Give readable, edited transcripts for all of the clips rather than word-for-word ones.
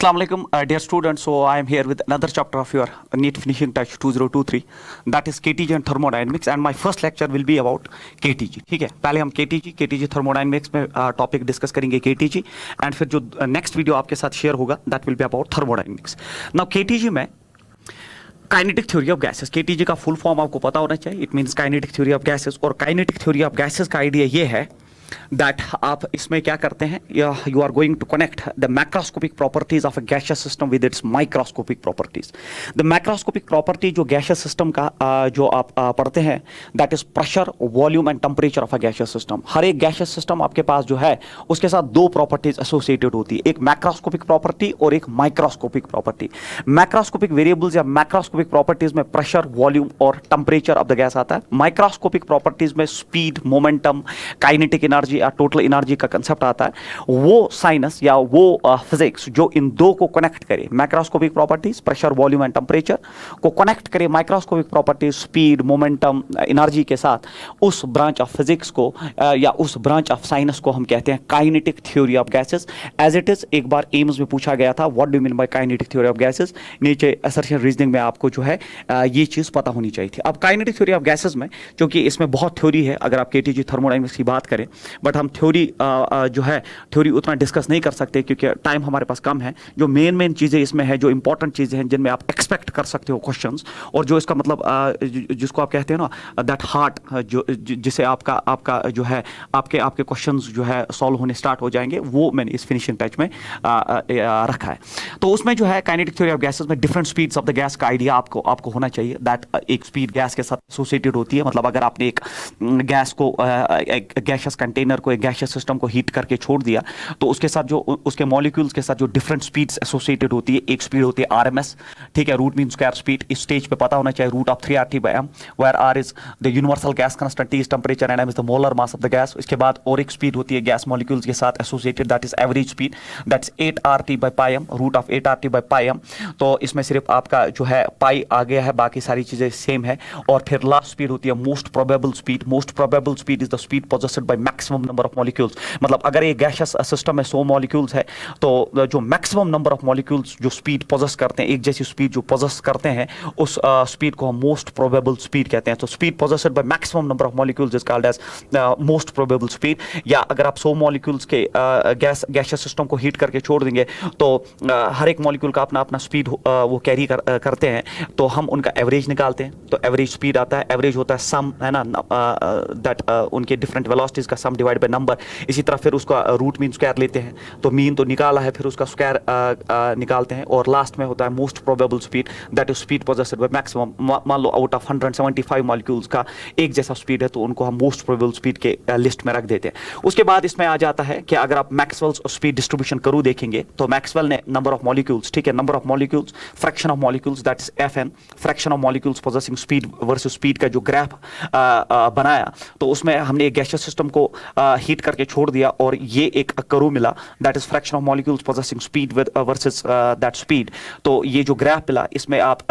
Assalamu alaikum, dear students. So I am here with another chapter of your NEET Finishing Touch 2023, that is KTG and thermodynamics, and my first lecture will be about KTG. ठीक है, पहले हम KTG thermodynamics में topic discuss करेंगे KTG, and फिर जो next video आपके साथ शेयर होगा that will be about thermodynamics. Now KTG में kinetic theory of gases, KTG का फुल फॉर्म आपको पता होना चाहिए. It means kinetic theory of gases. और काइनेटिक थ्योरी ऑफ गैसेस का आइडिया ये है दैट आप इसमें क्या करते हैं, you are going to connect the macroscopic properties of a gaseous system with its microscopic properties. The macroscopic property जो गैसियस सिस्टम का जो आप पढ़ते हैं that is pressure, volume and temperature of a gaseous system. हर एक gaseous system आपके पास जो है उसके साथ दो प्रॉपर्टीज एसोसिएटेड होती है, एक मैक्रोस्कोपिक प्रॉपर्टी और एक माइक्रोस्कोपिक प्रॉपर्टी. मैक्रोस्कोपिक वेरिएबल्स या मैक्रोस्कोपिक प्रॉपर्टीज में प्रेशर, वॉल्यूम और टेम्परेचर ऑफ द गैस आता है. माइक्रोस्कोपिक प्रॉपर्टीज में स्पीड, मोमेंटम, काइनेटिक एनर्जी या टोटल एनर्जी का कंसेप्ट आता है. वो साइंस या वो फिजिक्स जो इन दो को कनेक्ट करे, macroscopic properties pressure, volume and temperature को कनेक्ट करे microscopic properties speed, momentum, energy के साथ, उस ब्रांच ऑफ फिजिक्स को या उस ब्रांच ऑफ साइंस को हम कहते हैं kinetic theory of gases. As it is एक बार एम्स में पूछा गया था what do mean by kinetic theory of gases. नीचे असर्शन रीजनिंग में आपको जो है ये चीज पता होनी चाहिए थी. अब काइनेटिक थ्योरी ऑफ गैसेस में क्योंकि इसमें बहुत थ्योरी है, अगर आप केटीजी थर्मोडायनेमिक्स की बात करें, बट हम थ्योरी जो है थ्योरी उतना डिस्कस नहीं कर सकते क्योंकि टाइम हमारे पास कम है. जो मेन चीज़ें इसमें है, जो इंपॉर्टेंट चीज़ें हैं जिनमें आप एक्सपेक्ट कर सकते हो क्वेश्चंस, और जो इसका मतलब जिसको आप कहते हैं ना दैट हार्ट, जो जिसे आपका जो है आपके क्वेश्चंस जो है सॉल्व होने स्टार्ट हो जाएंगे, वो मैंने इस फिनिशिंग टच में रखा है. तो उसमें जो है काइनेटिक थ्योरी ऑफ गैसेस में different speeds of the gas का आइडिया आपको होना चाहिए. दैट एक स्पीड गैस के साथ एसोसिएटेड होती है. मतलब अगर आपने एक गैस को एक गैसियस कंटेनर को, एक गैसियस सिस्टम को हीट करके छोड़ दिया, तो उसके साथ जो उसके मॉलिक्यूल्स के साथ जो डिफरेंट स्पीड्स एसोसिएटेड होती है, एक स्पीड होती है आरएमएस, ठीक है, रूट मीन स्क्वायर स्पीड. इस स्टेज पे पता होना चाहिए root of 3RT/m, where R is the universal gas constant, T is temperature and M is the molar mass of the gas. इसके बाद और एक स्पीड होती है गैस मॉलिक्यूल्स के साथ associated, that is average speed, that's 8RT/m, root of 8RT/m. तो इसमें सिर्फ आपका जो है पाई आ गया है, बाकी सारी चीजें सेम है. और फिर लास्ट स्पीड होती है most probable speed. Most probable speed is the speed possessed by maximum number of molecules. मतलब अगर एक गैसियस सिस्टम में 100 मॉलिक्यूल्स है, तो जो मैक्सिमम नंबर ऑफ मॉलिक्यूल्स जो स्पीड पोजेस करते हैं, एक जैसी स्पीड जो पोजेस करते हैं, उस स्पीड को हम मोस्ट प्रोबेबल स्पीड कहते हैं. तो speed possessed by maximum number of molecules is called as most probable speed. या अगर आप 100 मॉलिक्यूल्स के गैसियस सिस्टम को हीट करके छोड़ देंगे, तो हर एक मॉलिक्यूल का अपना अपना स्पीड वो कैरी करते हैं, तो हम उनका एवरेज निकालते हैं. तो एवरेज स्पीड आता है, एवरेज होता है सम, है ना, दैट उनके डिफरेंट वेलोसिटीज का सम डिवाइड बाय नंबर. इसी तरह फिर उसका रूट मीन स्क्वायर लेते हैं, तो मीन तो निकाला है, फिर उसका स्क्वायर निकालते हैं, और लास्ट में होता है most probable speed, that is speed possessed by maximum. मान लो आउट ऑफ 175 मॉलिक्यूल्स का एक जैसा स्पीड है, तो उनको हम मोस्ट प्रोबेबल स्पीड के लिस्ट में रख देते हैं. उसके बाद इसमें आ जाता है कि अगर आप मैक्सवेल्स स्पीड डिस्ट्रीब्यूशन करू देखेंगे, तो मैक्सवेल ने नंबर ऑफ मॉलिक्यूल्स, ठीक है, number of molecules, fraction of molecules, that is FN, fraction of molecules possessing speed versus speed का जो ग्राफ बनाया, तो उसमें हमने एक गैसियस सिस्टम को हीट करके छोड़ दिया और ये एक कर्व मिला, that is fraction of molecules possessing speed versus that speed. तो ये जो ग्राफ मिला, इसमें आप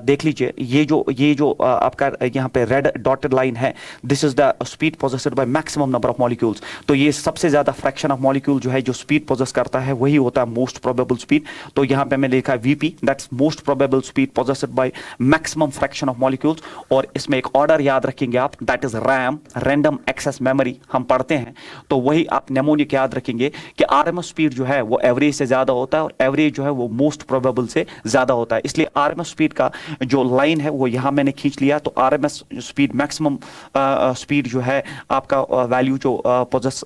देख लीजिए, ये जो आपका यहाँ पे रेड डॉटेड लाइन है, this is the speed possessed by maximum number of molecules. तो ये सबसे ज्यादा फ्रैक्शन ऑफ मॉलिक्यूल जो है जो स्पीड पोजेस करता है, वही होता है मोस्ट प्रोबेबल स्पीड. तो यहाँ पे मैंने लिखा है VP, that's most probable speed possessed by maximum fraction of molecules. और इसमें एक ऑर्डर याद रखेंगे आप, that is RAM, random access memory हम पढ़ते हैं, तो वही आप नेमोनिक याद रखेंगे कि RMS स्पीड जो है वो एवरेज से ज्यादा होता है, और एवरेज जो है वो मोस्ट प्रोबेबल से ज्यादा होता है. इसलिए RMS स्पीड का जो लाइन है वो यहाँ मैंने खींच लिया. तो RMS स्पीड, मैक्सिमम स्पीड जो है आपका वैल्यू जो पोजेस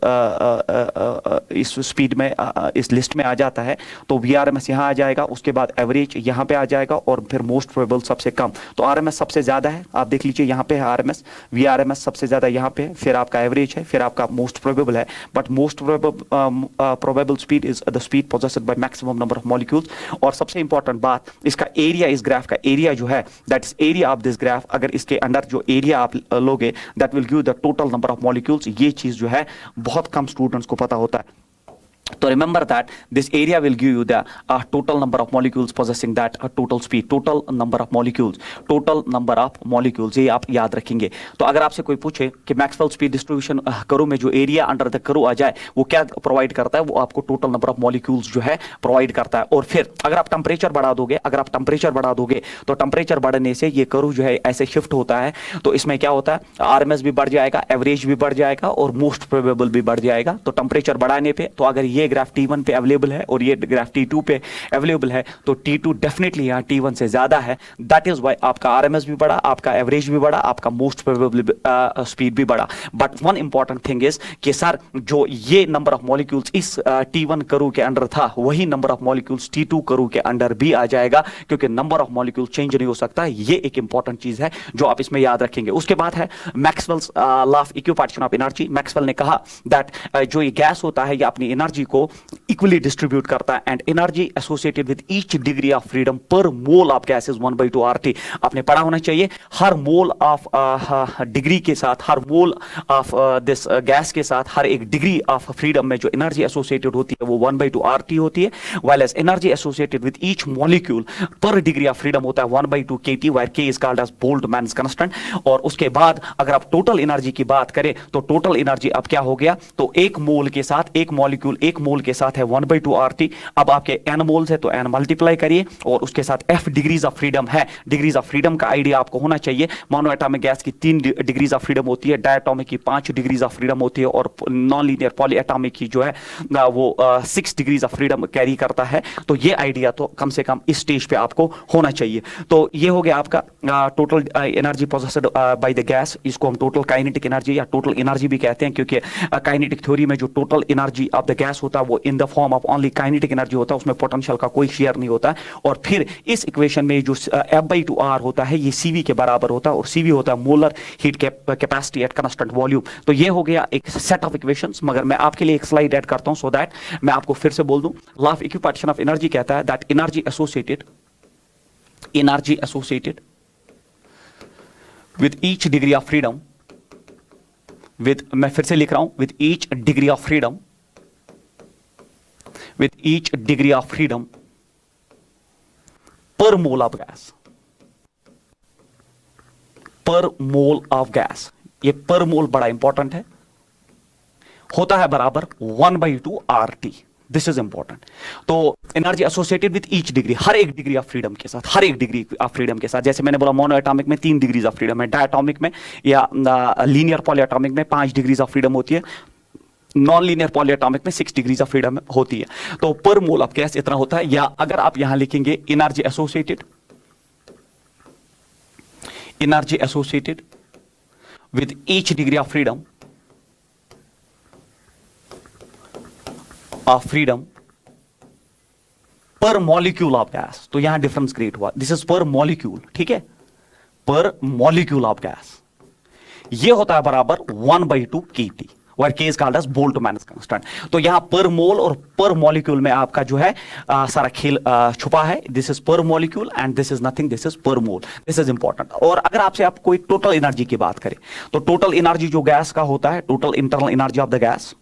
इस स्पीड में इस लिस्ट में आ जाता है, तो VRMS यहाँ आ जाएगा, उसके बाद एवरेज यहाँ पे आ जाएगा, और फिर मोस्ट प्रोबेबल सबसे कम. तो RMS सबसे ज्यादा है, आप देख लीजिए यहाँ पे है RMS, VRMS सबसे ज्यादा यहाँ पे है, फिर आपका एवरेज है, फिर आपका मोस्ट प्रोबेबल है. But most probable speed is the speed possessed by maximum number of molecules. और सबसे इंपॉर्टेंट बात, इसका एरिया, इस ग्राफ का एरिया जो है, that is area of this graph. अगर इसके अंदर जो एरिया आप लोगे, that will give the total number of molecules. ये चीज जो है बहुत कम स्टूडेंट्स को पता होता है. So remember that this area will give you the total number of molecules possessing that total speed, total number of molecules, total number of molecules, ये आप याद रखेंगे। तो अगर आपसे कोई पूछे कि मैक्सवेल स्पीड डिस्ट्रीब्यूशन कर्व में जो एरिया अंडर द कर्व आ जाए वो क्या प्रोवाइड करता है, वो आपको टोटल नंबर ऑफ मॉलिक्यूल्स जो है प्रोवाइड करता है। और फिर अगर आप टेम्परेचर बढ़ा दोगे, तो टेम्परेचर बढ़ने से ये कर्व जो है ऐसे शिफ्ट होता है, तो इसमें क्या होता है, आरएमएस भी बढ़ जाएगा, एवरेज भी बढ़ जाएगा और मोस्ट प्रोबेबल भी बढ़ जाएगा। तो टेम्परेचर बढ़ाने पे, तो अगर ये ग्राफ T1 पे अवेलेबल है और ये ग्राफ T2 पे अवेलेबल है, तो T2 डेफिनेटली यहाँ T1 से ज्यादा है। दैट इज वाई आपका आरएमएस भी बढ़ा, आपका एवरेज भी बढ़ा, आपका मोस्ट प्रोबेबल स्पीड भी बढ़ा। But one important thing is कि सर जो ये नंबर ऑफ मॉलिक्यूल्स इस T1 कर्व के अंडर था, वही number of molecules T2 curve के अंडर भी आ जाएगा, क्योंकि नंबर ऑफ मॉलिक्यूल्स चेंज नहीं हो सकता। ये एक इंपॉर्टेंट चीज है जो आप इसमें याद रखेंगे। उसके बाद है Maxwell's law of equipartition of energy. Maxwell ने कहा दैट जो ये गैस होता है ये अपनी एनर्जी को इक्वली डिस्ट्रीब्यूट करता है, and energy associated with each degree of freedom per mole of gas is 1/2 RT। आपने पढ़ा होना चाहिए, हर मोल ऑफ डिग्री के साथ, हर मोल ऑफ दिस गैस के साथ, हर एक डिग्री ऑफ फ्रीडम में जो एनर्जी एसोसिएटेड होती है वो 1/2 RT होती है, while as energy associated with each molecule per degree of freedom होता है 1/2 KT, where K is called as Boltzmann's constant. और उसके बाद अगर आप टोटल एनर्जी की बात करें तो टोटल एनर्जी अब क्या हो गया, तो एक मोल के साथ, एक मॉलिक्यूल एक मोल के साथ है 1/2 RT। अब आपके n मोल्स है तो n मल्टीप्लाई करिए और उसके साथ f डिग्रीज ऑफ फ्रीडम है। डिग्रीज ऑफ फ्रीडम का आइडिया आपको होना चाहिए। मोनोएटॉमिक गैस की 3 डिग्रीज ऑफ फ्रीडम होती है, डायटोमिक की 5 डिग्रीज ऑफ फ्रीडम होती है और नॉन लीनियर पॉलीएटॉमिक की जो है वो 6 डिग्रीज ऑफ फ्रीडम कैरी करता है। तो ये आइडिया तो कम से कम इस स्टेज पे आपको होना चाहिए। तो ये हो गया आपका total energy possessed by the gas. इसको हम टोटल काइनेटिक एनर्जी या टोटल एनर्जी भी कहते हैं, क्योंकि काइनेटिक थ्योरी में जो total energy of the gas होता है वो in the form of only kinetic energy होता है, उसमें पोटेंशियल का कोई शेयर नहीं होता। और फिर इस इक्वेशन में जो F/2R होता है ये CV के बराबर होता है, और CV होता है molar heat capacity at constant volume. तो ये हो गया एक सेट ऑफ इक्वेशंस, मगर मैं आपके लिए एक स्लाइड ऐड करता हूं सो दैट मैं आपको फिर से बोल दूं। Law of equipartition of energy कहता है that energy associated with each degree of freedom, मैं फिर से लिख रहा हूं, with each degree of freedom, with each degree of freedom per mole of gas, per mole of gas। ये per mole बड़ा इंपॉर्टेंट है, होता है बराबर 1/2 RT। This is important. तो energy associated with each degree, हर एक डिग्री ऑफ फ्रीडम के साथ, हर एक डिग्री ऑफ फ्रीडम के साथ। जैसे मैंने बोला मोनोएटॉमिक में 3 डिग्रीज ऑफ फ्रीडम है, डायटोमिक में या लीनियर पॉलीएटॉमिक में 5 डिग्रीज ऑफ फ्रीडम होती है, नॉन लीनियर पॉलीएटॉमिक में 6 डिग्रीज ऑफ फ्रीडम होती है। तो पर मोल ऑफ गैस इतना होता है। या अगर आप यहां लिखेंगे energy associated with each degree of freedom per molecule of gas, तो यहां डिफरेंस क्रिएट हुआ। दिस इज पर मॉलिक्यूल, ठीक है, पर मॉलिक्यूल ऑफ गैस। ये होता है बराबर 1/2 KT, where K is called as Boltzmann's constant। तो यहां पर मोल और पर मॉलिक्यूल में आपका जो है सारा खेल छुपा है। दिस इज पर molecule and this is nothing, this is पर मोल। This is important. और अगर आपसे आप कोई टोटल एनर्जी की बात करें तो टोटल एनर्जी जो गैस का होता है, total internal energy of the gas,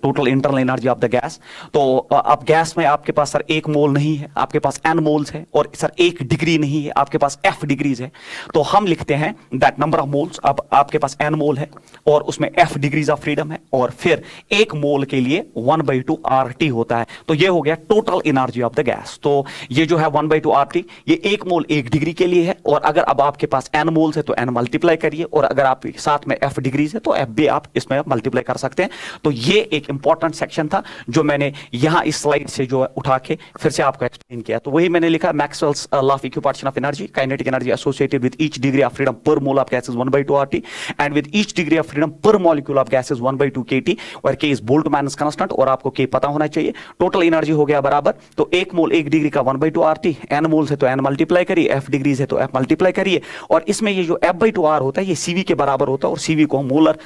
total internal energy of the gas. तो अब गैस में आपके पास सर 1 मोल नहीं है, आपके पास n मोल्स है, और सर 1 डिग्री नहीं है, आपके पास f डिग्रीज है। तो हम लिखते हैं दैट नंबर ऑफ मोल्स, अब आपके पास n मोल है और उसमें f डिग्रीज ऑफ फ्रीडम है, और फिर 1 मोल के लिए 1/2 RT होता है। तो ये हो गया total energy of the gas. तो ये जो है 1/2 RT, ये 1 मोल 1 डिग्री के लिए है, और अगर अब आपके पास n मोल्स है तो n मल्टीप्लाई करिए, और अगर आप साथ में f डिग्रीज है तो f भी आप इसमें मल्टीप्लाई कर सकते हैं। तो ये एक इंपॉर्टेंट सेक्शन था जो मैंने यहां इस स्लाइड से जो उठा के फिर से आपको एक्सप्लेन किया। तो वही मैंने लिखा, Maxwell's law of equipartition of energy, kinetic energy associated with each degree of freedom per mole of gas is 1/2 RT, and with each degree of freedom per molecule of gas is 1/2 KT, where K is Boltzmann's constant, और आपको K पता होना चाहिए। Total energy हो गया बराबर, तो 1 मोल 1 degree का 1/2 RT, n मोल्स है तो n मल्टीप्लाई करिए, f डिग्रीज है तो f मल्टीप्लाई करिए, और इसमें ये जो F/2R होता है ये CV के बराबर होता है, और CV को molar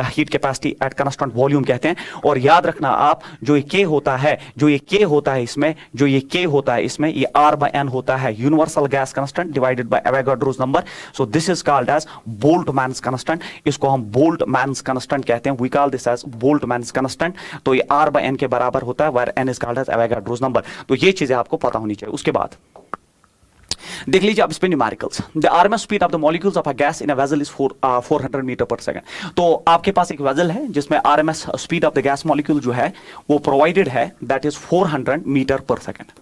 heat capacity at constant volume कहते हैं। और और याद रखना आप, जो ये K होता है, जो ये K होता है इसमें, जो ये K होता है इसमें, ये R/N होता है, universal gas constant divided by Avogadro's number. So this is called as Boltzmann's constant. इसको हम बोल्टमैन्स कांस्टेंट कहते हैं, we call this as Boltzmann's constant. तो ये R/N के बराबर होता है, where N is called as Avogadro's number. तो ये चीजें आपको पता होनी चाहिए। उसके बाद देख लीजिए आप इस पे numericals. The RMS speed of the molecules of a gas in a vessel is 400 metre per second. तो आपके पास एक वेसल है जिसमें RMS speed of the gas molecule जो है वो प्रोवाइडेड है, that is 400 metre per second.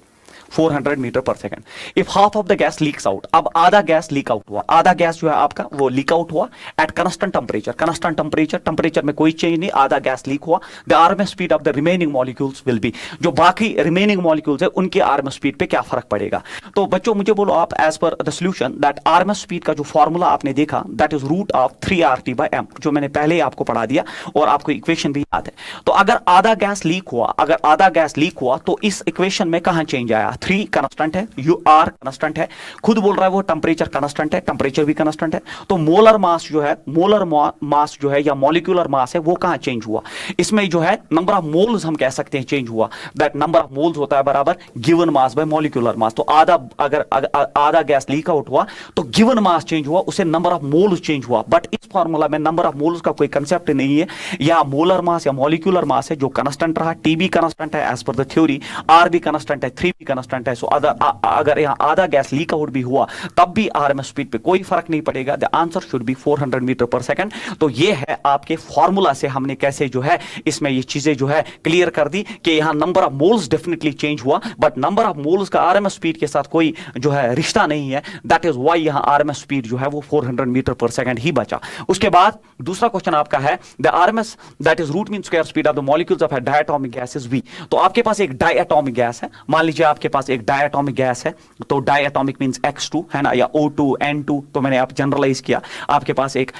400 metre per second. If half of the gas leaks out, अब आधा गैस लीक आउट हुआ, आधा गैस जो है आपका वो लीक आउट हुआ at constant temperature, constant temperature, temperature में कोई चेंज नहीं, आधा गैस लीक हुआ। The RMS speed of the remaining molecules will be, जो बाकी रिमेनिंग मॉलिक्यूल्स है उनके आरएमएस स्पीड पे क्या फर्क पड़ेगा। तो बच्चों मुझे बोलो आप, as per the solution that RMS speed का जो फॉर्मूला आपने देखा that is root of 3RT/m, जो मैंने पहले ही आपको पढ़ा दिया और आपको इक्वेशन भी याद है। तो अगर आधा गैस लीक हुआ, अगर आधा गैस लीक हुआ तो इस इक्वेशन में कहां चेंज आया, 3 कांस्टेंट है, UR कांस्टेंट है, खुद बोल रहा है वो टेंपरेचर कांस्टेंट है, टेंपरेचर भी कांस्टेंट है। तो मोलर मास जो है, मोलर मास जो है या मॉलिक्यूलर मास है वो कहां चेंज हुआ, इसमें जो है नंबर ऑफ मोल्स हम कह सकते हैं चेंज हुआ। दैट नंबर ऑफ मोल्स होता है बराबर given mass by molecular mass. तो आधा अगर आधा गैस लीक आउट हुआ तो गिवन मास चेंज हुआ, उसे नंबर ऑफ मोल्स चेंज हुआ। बट इस फार्मूला में नंबर ऑफ मोल्स का कोई कंसेप्ट नहीं है, या मोलर मास या मॉलिक्यूलर मास है जो कांस्टेंट रहा, T भी कांस्टेंट है as per the theory, R भी कांस्टेंट है, 3 भी कांस्टेंट है। सो अगर यहां आधा गैस लीक आउट भी हुआ तब भी आरएमएस स्पीड पे कोई फर्क नहीं पड़ेगा। The answer should be 400 metre per second. तो ये है आपके फॉर्मूला से हमने कैसे जो है इसमें ये चीजें जो है क्लियर कर दी कि यहां number of moles definitely change हुआ, बट नंबर ऑफ मोल्स का आरएमएस स्पीड के साथ कोई जो है रिश्ता नहीं है। दैट इज व्हाई यहां आरएमएस स्पीड जो है वो 400 मीटर पर सेकंड ही बचा। उसके बाद दूसरा क्वेश्चन आपका है the RMS that is root mean square speed of the molecules of a diatomic gas is v। तो आपके पास एक डायटोमिक गैस है, मान लीजिए आपके पास एक डायटोमिक गैस है, तो डायटोमिक मींस X2 है ना, या O2 N2, तो मैंने आप जनरलाइज किया। आपके पास एक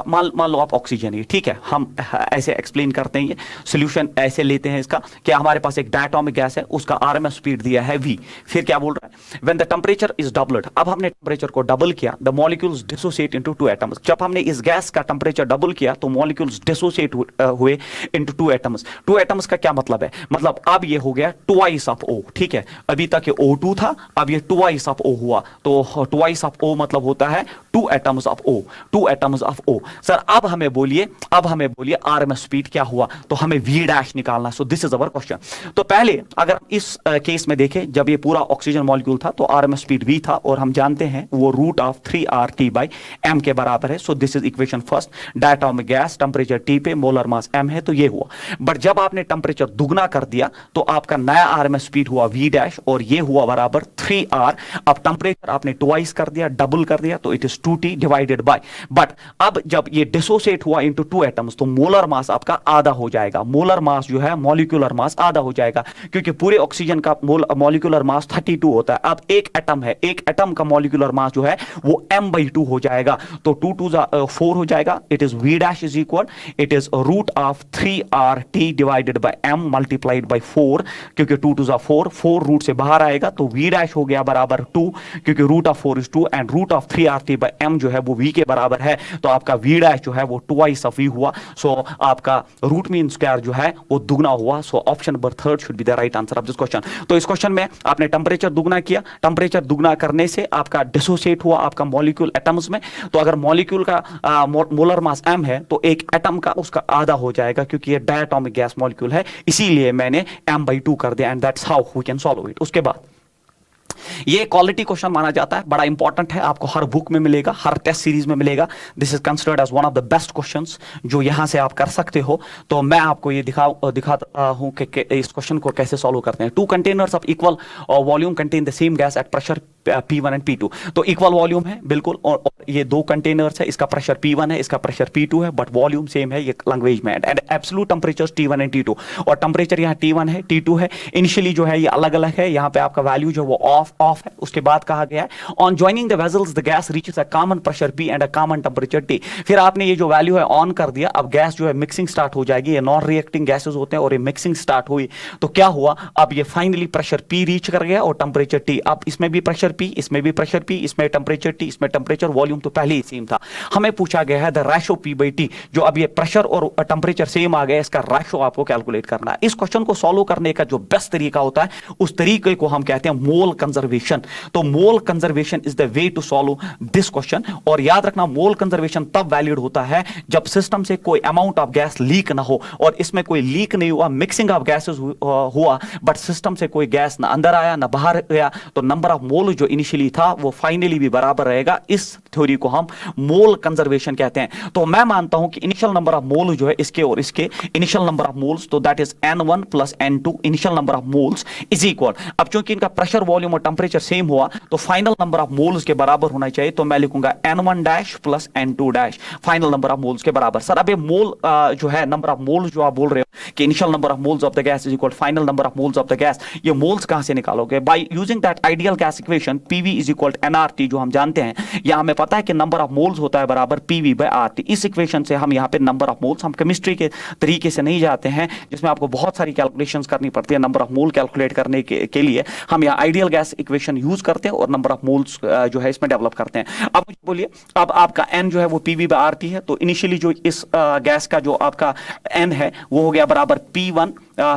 मान लो आप ऑक्सीजन है, ठीक है, हम ऐसे एक्सप्लेन करते हैं, ये सॉल्यूशन ऐसे लेते हैं इसका कि हमारे पास एक डायटोमिक गैस है, उसका आरएमएस स्पीड दिया है v। फिर क्या बोल रहा है, when the temperature is doubled, अब हमने टेंपरेचर को डबल किया, the molecules dissociate into 2 atoms. जब हमने इस गैस का टेंपरेचर डबल किया तो मॉलिक्यूल्स डिसोसिएट हुए इनटू 2 एटम्स। 2 एटम्स का क्या मतलब है, मतलब अब ये हो गया ट्वाइस ऑफ O, ठीक है, अभी तक ये O2 था, अब ये ट्वाइस ऑफ O हुआ। तो ट्वाइस ऑफ O मतलब होता है 2 atoms of O, 2 atoms of O। Sir अब हमें बोलिए आरएमएस स्पीड क्या हुआ, तो हमें v डैश निकालना। सो दिस इज अवर क्वेश्चन। तो पहले अगर इस केस में देखें, जब ये पूरा ऑक्सीजन मॉलिक्यूल था तो आरएमएस स्पीड v था, और हम जानते हैं वो रूट ऑफ 3RT/m के बराबर है। सो this is equation first. Diatomic gas, temperature T पे, मोलर मास m है, तो ये हुआ। बट जब आपने टेंपरेचर दुगना कर दिया तो आपका नया आरएमएस स्पीड हुआ v डैश, और ये हुआ बराबर 3R। अब टेंपरेचर आपने ट्वाइस कर दिया, डबल कर दिया, तो it is 2T divided by. But अब जब ये डिसोसिएट हुआ इनटू 2 एटम्स तो मोलर मास आपका आधा हो जाएगा। मोलर मास जो है मॉलिक्यूलर मास आधा हो जाएगा, क्योंकि पूरे ऑक्सीजन का मॉलिक्यूलर मास 32 होता है। अब एक एटम है, एक एटम का मॉलिक्यूलर मास जो है वो m/2 हो जाएगा, तो 2 2 4 हो जाएगा। It is v dash is equal, it is root of 3RT divided by m multiplied by 4, क्योंकि 2 2 4, 4 रूट से बाहर आएगा, तो v डैश हो गया बराबर 2, क्योंकि root of 4 is 2 and root of 3RT/m जो है वो v के बराबर है। तो आपका v डैश जो है वो ट्वाइस ऑफ v हुआ। सो आपका रूट मीन स्क्वायर जो है वो दुगना हुआ। सो option number 3 should be the right answer of this question. तो इस क्वेश्चन में आपने टेंपरेचर दुगना किया, टेंपरेचर दुगना करने से आपका डिसोसिएट हुआ आपका मॉलिक्यूल एटम्स में। तो अगर मॉलिक्यूल का मोलर मास m है तो एक एटम का उसका आधा हो जाएगा, क्योंकि ये डायटोमिक गैस मॉलिक्यूल है, इसीलिए मैंने m/2 कर दिया, and that's how we can solve it. उसके बाद ये क्वालिटी क्वेश्चन माना जाता है, बड़ा इंपॉर्टेंट है, आपको हर बुक में मिलेगा, हर टेस्ट सीरीज में मिलेगा। This is considered as one of the best questions जो यहां से आप कर सकते हो। तो मैं आपको ये दिखाता हूं कि इस क्वेश्चन को कैसे सॉल्व करते हैं। 2 containers of equal volume contain the same gas at pressure P1 and P2। तो इक्वल वॉल्यूम है बिल्कुल, और ये 2 कंटेनर्स है, इसका प्रेशर P1 है, इसका प्रेशर P2 है, बट वॉल्यूम सेम है ये लैंग्वेज में। And absolute temperature T1 and T2, और टेंपरेचर यहाँ T1 है, T2 है। इनिशियली जो है ये अलग अलग है, यहाँ पे आपका वैल्यू जो वो ऑफ है। उसके बाद कहा गया है on joining the vessels the gas reaches a common pressure P and a common temperature T। फिर आपने ये जो वैल्यू है ऑन कर दिया, अब गैस जो है मिक्सिंग स्टार्ट हो जाएगी। ये नॉन रिएक्टिंग गैसेस होते हैं और ये मिक्सिंग स्टार्ट हुई, तो क्या हुआ, अब ये फाइनली प्रेशर P रीच कर गया और टेंपरेचर T। अब इसमें भी प्रेशर P, इसमें भी प्रेशर P, इसमें टेम्परेचर T, इसमें टेम्परेचर, वॉल्यूम तो पहले ही सेम था। हमें पूछा गया है the ratio P by T, जो अब ये प्रेशर और टेम्परेचर सेम आ गया, इसका रेशो आपको कैलकुलेट करना है। इस क्वेश्चन को सॉल्व करने का जो बेस्ट तरीका होता है उस तरीके को हम कहते हैं मोल कंजर्वेशन। तो mole conservation is the way to solve this question. और याद रखना मोल कंजर्वेशन तब वैलिड होता है जब सिस्टम से कोई अमाउंट ऑफ गैस लीक ना हो, और इसमें कोई लीक नहीं हुआ, मिक्सिंग ऑफ गैसेस हुआ, बट सिस्टम से कोई गैस ना अंदर आया ना बाहर गया, तो नंबर ऑफ मोल जो इनिशियली था वो फाइनली भी बराबर रहेगा। इस थ्योरी को हम मोल कंजर्वेशन कहते हैं। तो मैं मानता हूं कि इनिशियल नंबर ऑफ मोल जो है इसके और इसके इनिशियल नंबर ऑफ मोल्स, तो that is n1 plus n2 initial number of moles is equal. अब चूंकि इनका प्रेशर, वॉल्यूम और टेंपरेचर सेम हुआ तो फाइनल नंबर ऑफ मोल्स के बराबर होना चाहिए, तो मैं लिखूंगा n1 dash plus n2 dash final number of moles के बराबर। सर अब ये मोल जो है नंबर ऑफ मोल्स जो आप बोल रहे हो कि initial number of moles of the gas is equal final number of moles of the gas, ये मोल्स कहां से निकालोगे? By using that ideal gas equation PV is equal nRT, जो हम जानते हैं, या हमें पता है कि नंबर ऑफ मोल्स होता है बराबर PV बाय RT। इस इक्वेशन से हम यहाँ पे नंबर ऑफ मोल्स, हम केमिस्ट्री के तरीके से नहीं जाते हैं जिसमें आपको बहुत सारी कैलकुलेशंस करनी पड़ती है नंबर ऑफ मोल कैलकुलेट करने के लिए, हम यहाँ आइडियल गैस इक्वेशन यूज करते हैं और नंबर ऑफ मोल्स जो है इसमें डेवलप करते हैं। अब मुझे बोलिए, अब आपका n जो है वो PV बाय RT है, तो इनिशियली जो इस गैस का जो आपका n है वो हो गया बराबर P1,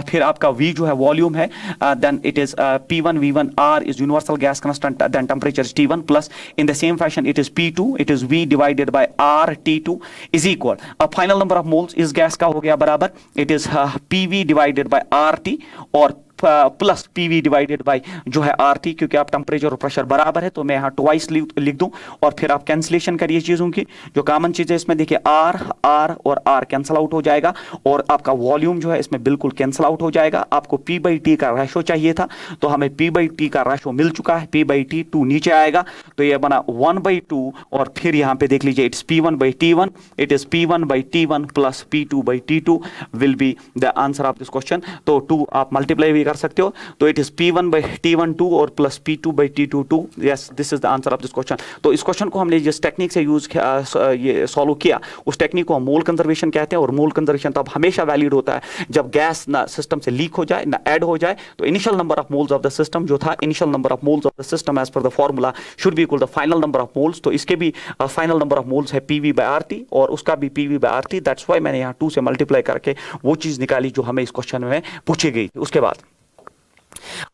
फिर आपका V जो है वॉल्यूम है, then it is P1 V1, R is universal gas constant, then temperature is T1 plus in the same fashion it is P2, it is V divided by R T2 is equal। अब final number of moles इस gas का हो गया बराबर it is PV divided by RT और plus PV divided by जो है RT, क्योंकि आप टेम्परेचर और प्रेशर बराबर है तो मैं यहाँ ट्वाइस लिख दूं, और फिर आप कैंसिलेशन करिए चीजों की। जो कॉमन चीज है इसमें देखिए R और R कैंसिल आउट हो जाएगा, और आपका वॉल्यूम जो है इसमें बिल्कुल कैंसिल आउट हो जाएगा। आपको P बाई T का रेशो चाहिए था, तो हमें P बाई T का रेशो मिल चुका है, P बाई T 2 नीचे आएगा, तो ये बना 1/2, और फिर यहाँ पे देख लीजिए it's P1 by T1, it is P1 by T1 plus P2 by T2 will be the answer of this question. तो 2 आप मल्टीप्लाई कर सकते हो, तो it is P1 by T1 2 और plus P2 by T2 2। Yes, this is the answer of this question. तो इस question को हमने जिस टेक्निक से यूज ये सॉल्व किया उस टेक्निक को हम मोल कंजर्वेशन कहते हैं, और मोल कंजर्वेशन तब हमेशा वैलिड होता है जब गैस ना सिस्टम से लीक हो जाए ना ऐड हो जाए। तो initial number of moles of the system जो था, initial number of moles of the system as per the formula should be equal the final number of moles. तो इसके भी फाइनल नंबर ऑफ मोल्स है PV by RT और उसका भी PV by RT, that's why मैंने यहाँ 2 से मल्टीप्लाई करके वो चीज निकाली जो हमें इस क्वेश्चन में पूछी गई थी। उसके बाद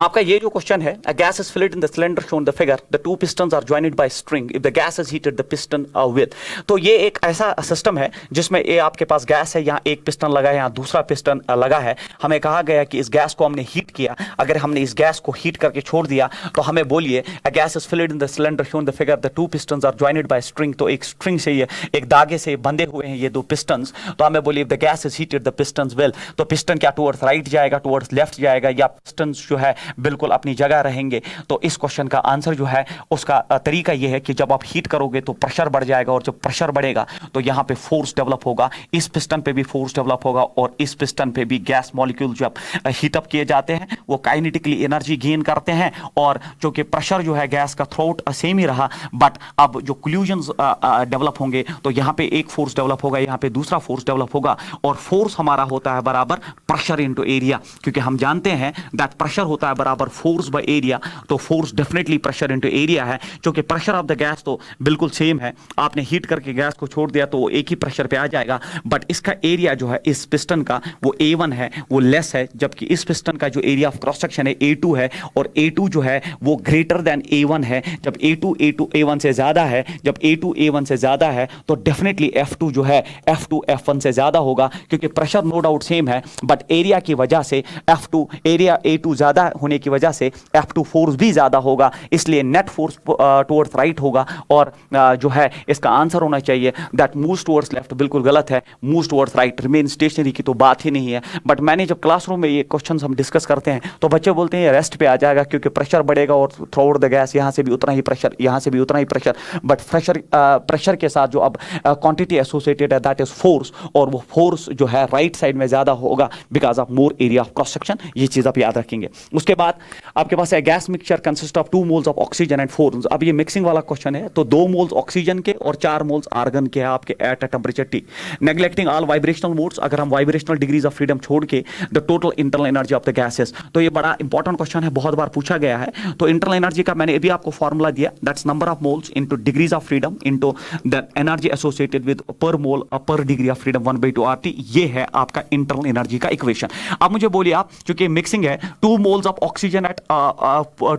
आपका ये जो क्वेश्चन है, a gas is filled in the cylinder shown in the figure, the two pistons are joined by string, if the gas is heated the piston with। तो ये एक ऐसा सिस्टम है जिसमें ये आपके पास गैस है, यहाँ एक पिस्टन लगा है, यहाँ दूसरा पिस्टन लगा है। हमें कहा गया कि इस गैस को हमने हीट किया, अगर हमने इस गैस को हीट करके छोड़ दिया तो हमें बोलिए a gas is filled in the cylinder shown in the figure, the two pistons are joined by string। तो एक स्ट्रिंग से ये एक धागे से बंधे हुए हैं ये दो पिस्टन्स, तो हमें बोलिए the gas is heated the pistons will, तो पिस्टन क्या टुवर्ड्स राइट जाएगा, टुवर्ड्स लेफ्ट जाएगा, या पिस्टन्स जो है बिल्कुल अपनी जगह रहेंगे। तो इस क्वेश्चन का आंसर जो है उसका तरीका यह है कि जब आप हीट करोगे तो प्रेशर बढ़ जाएगा, और जब प्रेशर बढ़ेगा तो यहाँ पे फोर्स डेवलप होगा, इस पिस्टन पे भी फोर्स डेवलप होगा, और इस पिस्टन पे भी गैस मॉलिक्यूल जब हीट अप किए जाते हैं वो काइनेटिकली एनर्जी गेन करते हैं। और चूंकि प्रेशर जो है गैस का थ्रोट सेम ही रहा, बट अब जो कोल्यूजन्स डेवलप होंगे तो यहाँ पे एक फोर्स डेवलप होगा, यहाँ पे दूसरा फोर्स डेवलप होगा, और फोर्स हमारा होता है बराबर प्रेशर इनटू एरिया, क्योंकि हम जानते हैं दैट प्रेशर होता है बराबर फोर्स बाय एरिया। तो force definitely pressure into area है, क्योंकि प्रेशर ऑफ द गैस तो बिल्कुल सेम है, आपने हीट करके गैस को छोड़ दिया तो वो एक ही प्रेशर पे आ जाएगा, बट इसका एरिया जो है इस पिस्टन का वो A1 है, वो लेस है, जबकि इस पिस्टन का जो एरिया ऑफ क्रॉस सेक्शन है A2 है, और A2 जो है वो ग्रेटर देन A1 है। जब A2 A1 से ज्यादा है, जब A2 A1 से ज्यादा है तो डेफिनेटली F2 जो है F2 F1 से ज्यादा होगा, क्योंकि प्रेशर नो डाउट सेम है, बट एरिया की वजह से F2 एरिया A2 ज्यादा होने की वजह से F2 फोर्स भी ज्यादा होगा, इसलिए नेट फोर्स टुवर्ड्स राइट होगा। और जो है इसका आंसर होना चाहिए दैट मूव्स टुवर्ड्स लेफ्ट, बिल्कुल गलत है, moves towards right, remain stationery की तो बात ही नहीं है। बट मैंने जब क्लासरूम में ये क्वेश्चंस हम डिस्कस करते हैं तो बच्चे बोलते हैं ये रेस्ट पे आ जाएगा, क्योंकि प्रेशर बढ़ेगा और थ्रू आउट द गैस यहाँ से भी उतना ही प्रेशर, यहाँ से भी उतना ही प्रेशर, बट प्रेशर के साथ जो अब क्वांटिटी एसोसिएटेड है दैट इज फोर्स, और वो फोर्स जो है राइट साइड में ज्यादा होगा because of more area of cross section. ये चीज आप याद रखेंगे। उसके बाद आपके पास है gas mixture consist of 2 moles of oxygen and 4। अब ये मिक्सिंग वाला क्वेश्चन है, तो 2 मोल्स ऑक्सीजन के और 4 मोल्स आर्गन के हैं आपके at a temperature T। Neglecting all vibrational modes, अगर हम वाइब्रेशनल डिग्रीज ऑफ फ्रीडम छोड़ के the total internal energy of the gases. तो ये बड़ा इंपॉर्टेंट क्वेश्चन है, बहुत बार पूछा गया है। तो इंटरनल एनर्जी का मैंने अभी आपको फॉर्मूला दिया, that's number of moles into degrees of freedom into the energy associated with पर मोल पर डिग्री ऑफ फ्रीडम 1/2 RT। ये है आपका इंटरनल एनर्जी का इक्वेशन। अब मुझे बोलिए आप, चूंकि मिक्सिंग है, 2 moles of oxygen at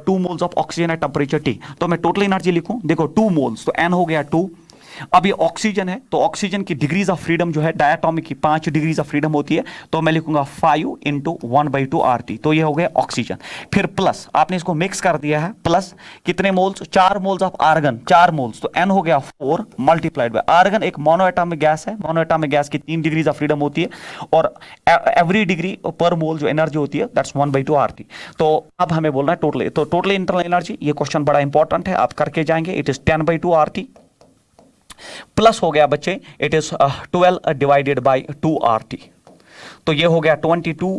2 moles of oxygen at temperature T, तो मैं टोटल एनर्जी लिखूं, देखो 2 मोल्स तो N हो गया 2। अब ये ऑक्सीजन है, तो ऑक्सीजन की डिग्रीज ऑफ फ्रीडम जो है डायटोमिक की 5 डिग्रीज ऑफ फ्रीडम होती है, तो मैं लिखूंगा 5 इंटू 1/2 RT। तो ये हो गया ऑक्सीजन। फिर प्लस आपने इसको मिक्स कर दिया है, प्लस कितने moles, 4 moles of argon, 4 moles, तो N हो गया 4 मल्टीप्लाइड बाय आर्गन एक मोनोएटॉमिक गैस है, मोनोएटॉमिक गैस की 3 डिग्रीज ऑफ फ्रीडम होती है, और एवरी डिग्री पर मोल जो एनर्जी होती है दैट्स 1/2 RT। तो अब हमें बोलना है टोटल, तो टोटल इंटरनल एनर्जी, ये क्वेश्चन बड़ा इंपॉर्टेंट है, आप करके जाएंगे, इट इज 10/2 RT। प्लस हो गया बच्चे, it is 12 divided by 2 RT, तो ये हो गया 22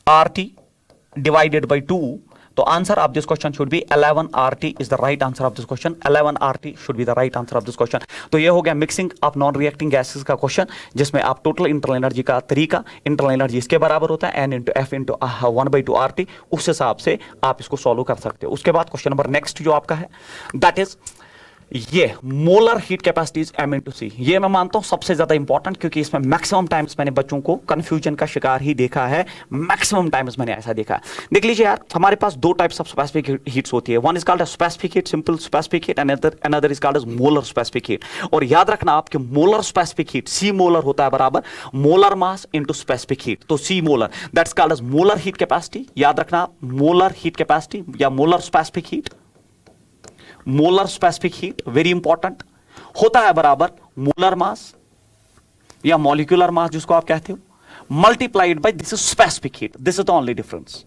RT डिवाइडेड बाय 2। तो answer of this question should be 11 RT is the right answer of this question. 11 RT should be the right answer of this question. तो ये हो गया mixing of non reacting gases का question, जिसमें आप total internal energy का तरीका, internal energy इसके बराबर होता है N into F into 1/2 RT, उस हिसाब से आप इसको सॉल्व कर सकते हो। उसके बाद क्वेश्चन नंबर नेक्स्ट जो आपका है, दैट इज ये molar heat capacity is M into C। ये मैं मानता हूं सबसे ज्यादा इंपॉर्टेंट, क्योंकि इसमें मैक्सिमम टाइम्स मैंने बच्चों को कंफ्यूजन का शिकार ही देखा है, मैक्सिमम टाइम्स मैंने ऐसा देखा है। देख लीजिए यार, हमारे पास 2 टाइप्स ऑफ स्पेसिफिक हीट्स होती है, one is called specific heat, simple specific heat, and another is called molar specific heat. और याद रखना आपके molar specific heat C molar होता है बराबर molar mass into specific heat, तो C molar that's called as molar heat capacity. याद रखना मोलर हीट कैपेसिटी या molar specific heat, molar specific heat very important होता है बराबर मोलर मास या मॉलिक्यूलर मास जिसको आप कहते हो, multiplied by this is specific heat. This is the only difference,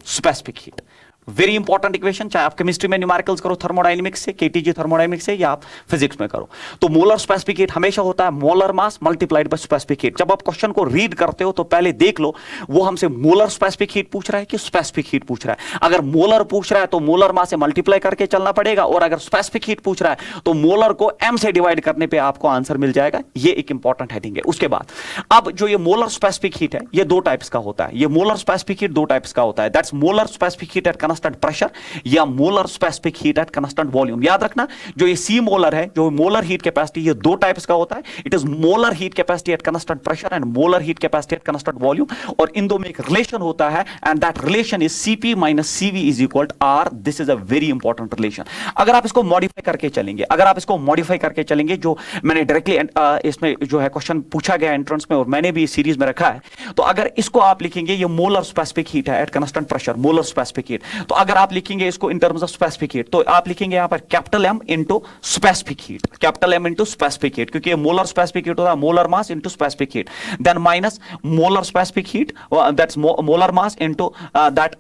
specific heat very important equation, चाहे आप केमिस्ट्री में न्यूमेरिकल्स करो थर्मोडायनेमिक्स से, केटीजी थर्मोडायनेमिक्स से, या आप फिजिक्स में करो। तो मोलर स्पेसिफिक हीट हमेशा होता है molar mass multiplied by specific heat. जब आप क्वेश्चन को रीड करते हो तो पहले देख लो वो हमसे मोलर स्पेसिफिक हीट पूछ रहा है कि स्पेसिफिक हीट पूछ रहा है। अगर मोलर पूछ रहा है तो मोलर मास से मल्टीप्लाई करके चलना पड़ेगा, और अगर स्पेसिफिक हीट पूछ रहा है तो मोलर को M से डिवाइड करने पर आपको आंसर मिल जाएगा। ये एक इंपॉर्टेंट हेडिंग है। उसके बाद अब जो ये मोलर स्पेसिफिक हीट है ये 2 टाइप्स का होता है, ये मोलर स्पेसिफिक हीट 2 टाइप्स का होता है, that's molar specific heat at constant pressure या molar specific heat at constant volume. याद रखना जो ये C मोलर है, जो मोलर हीट कैपेसिटी, ये 2 टाइप्स का होता है, it is molar heat capacity at constant pressure and molar heat capacity at constant volume. और इन दो में एक रिलेशन होता है and that relation is Cp minus Cv is equal to R। This is a very important relation. अगर आप इसको मॉडिफाई करके चलेंगे, अगर आप इसको मॉडिफाई करके चलेंगे, जो मैंने डायरेक्टली इसमें जो है क्वेश्चन पूछा गया एंट्रेंस में और मैंने भी सीरीज में रखा है, तो अगर इसको आप लिखेंगे ये मोलर स्पेसिफिक हीट है at constant pressure, molar specific heat, तो अगर आप लिखेंगे इसको in terms of specific heat, तो आप लिखेंगे यहां पर capital M into specific heat, capital M into specific heat, क्योंकि ये मोलर स्पेसिफिक हीट होता है molar mass into specific heat, then minus molar specific heat that's molar mass into that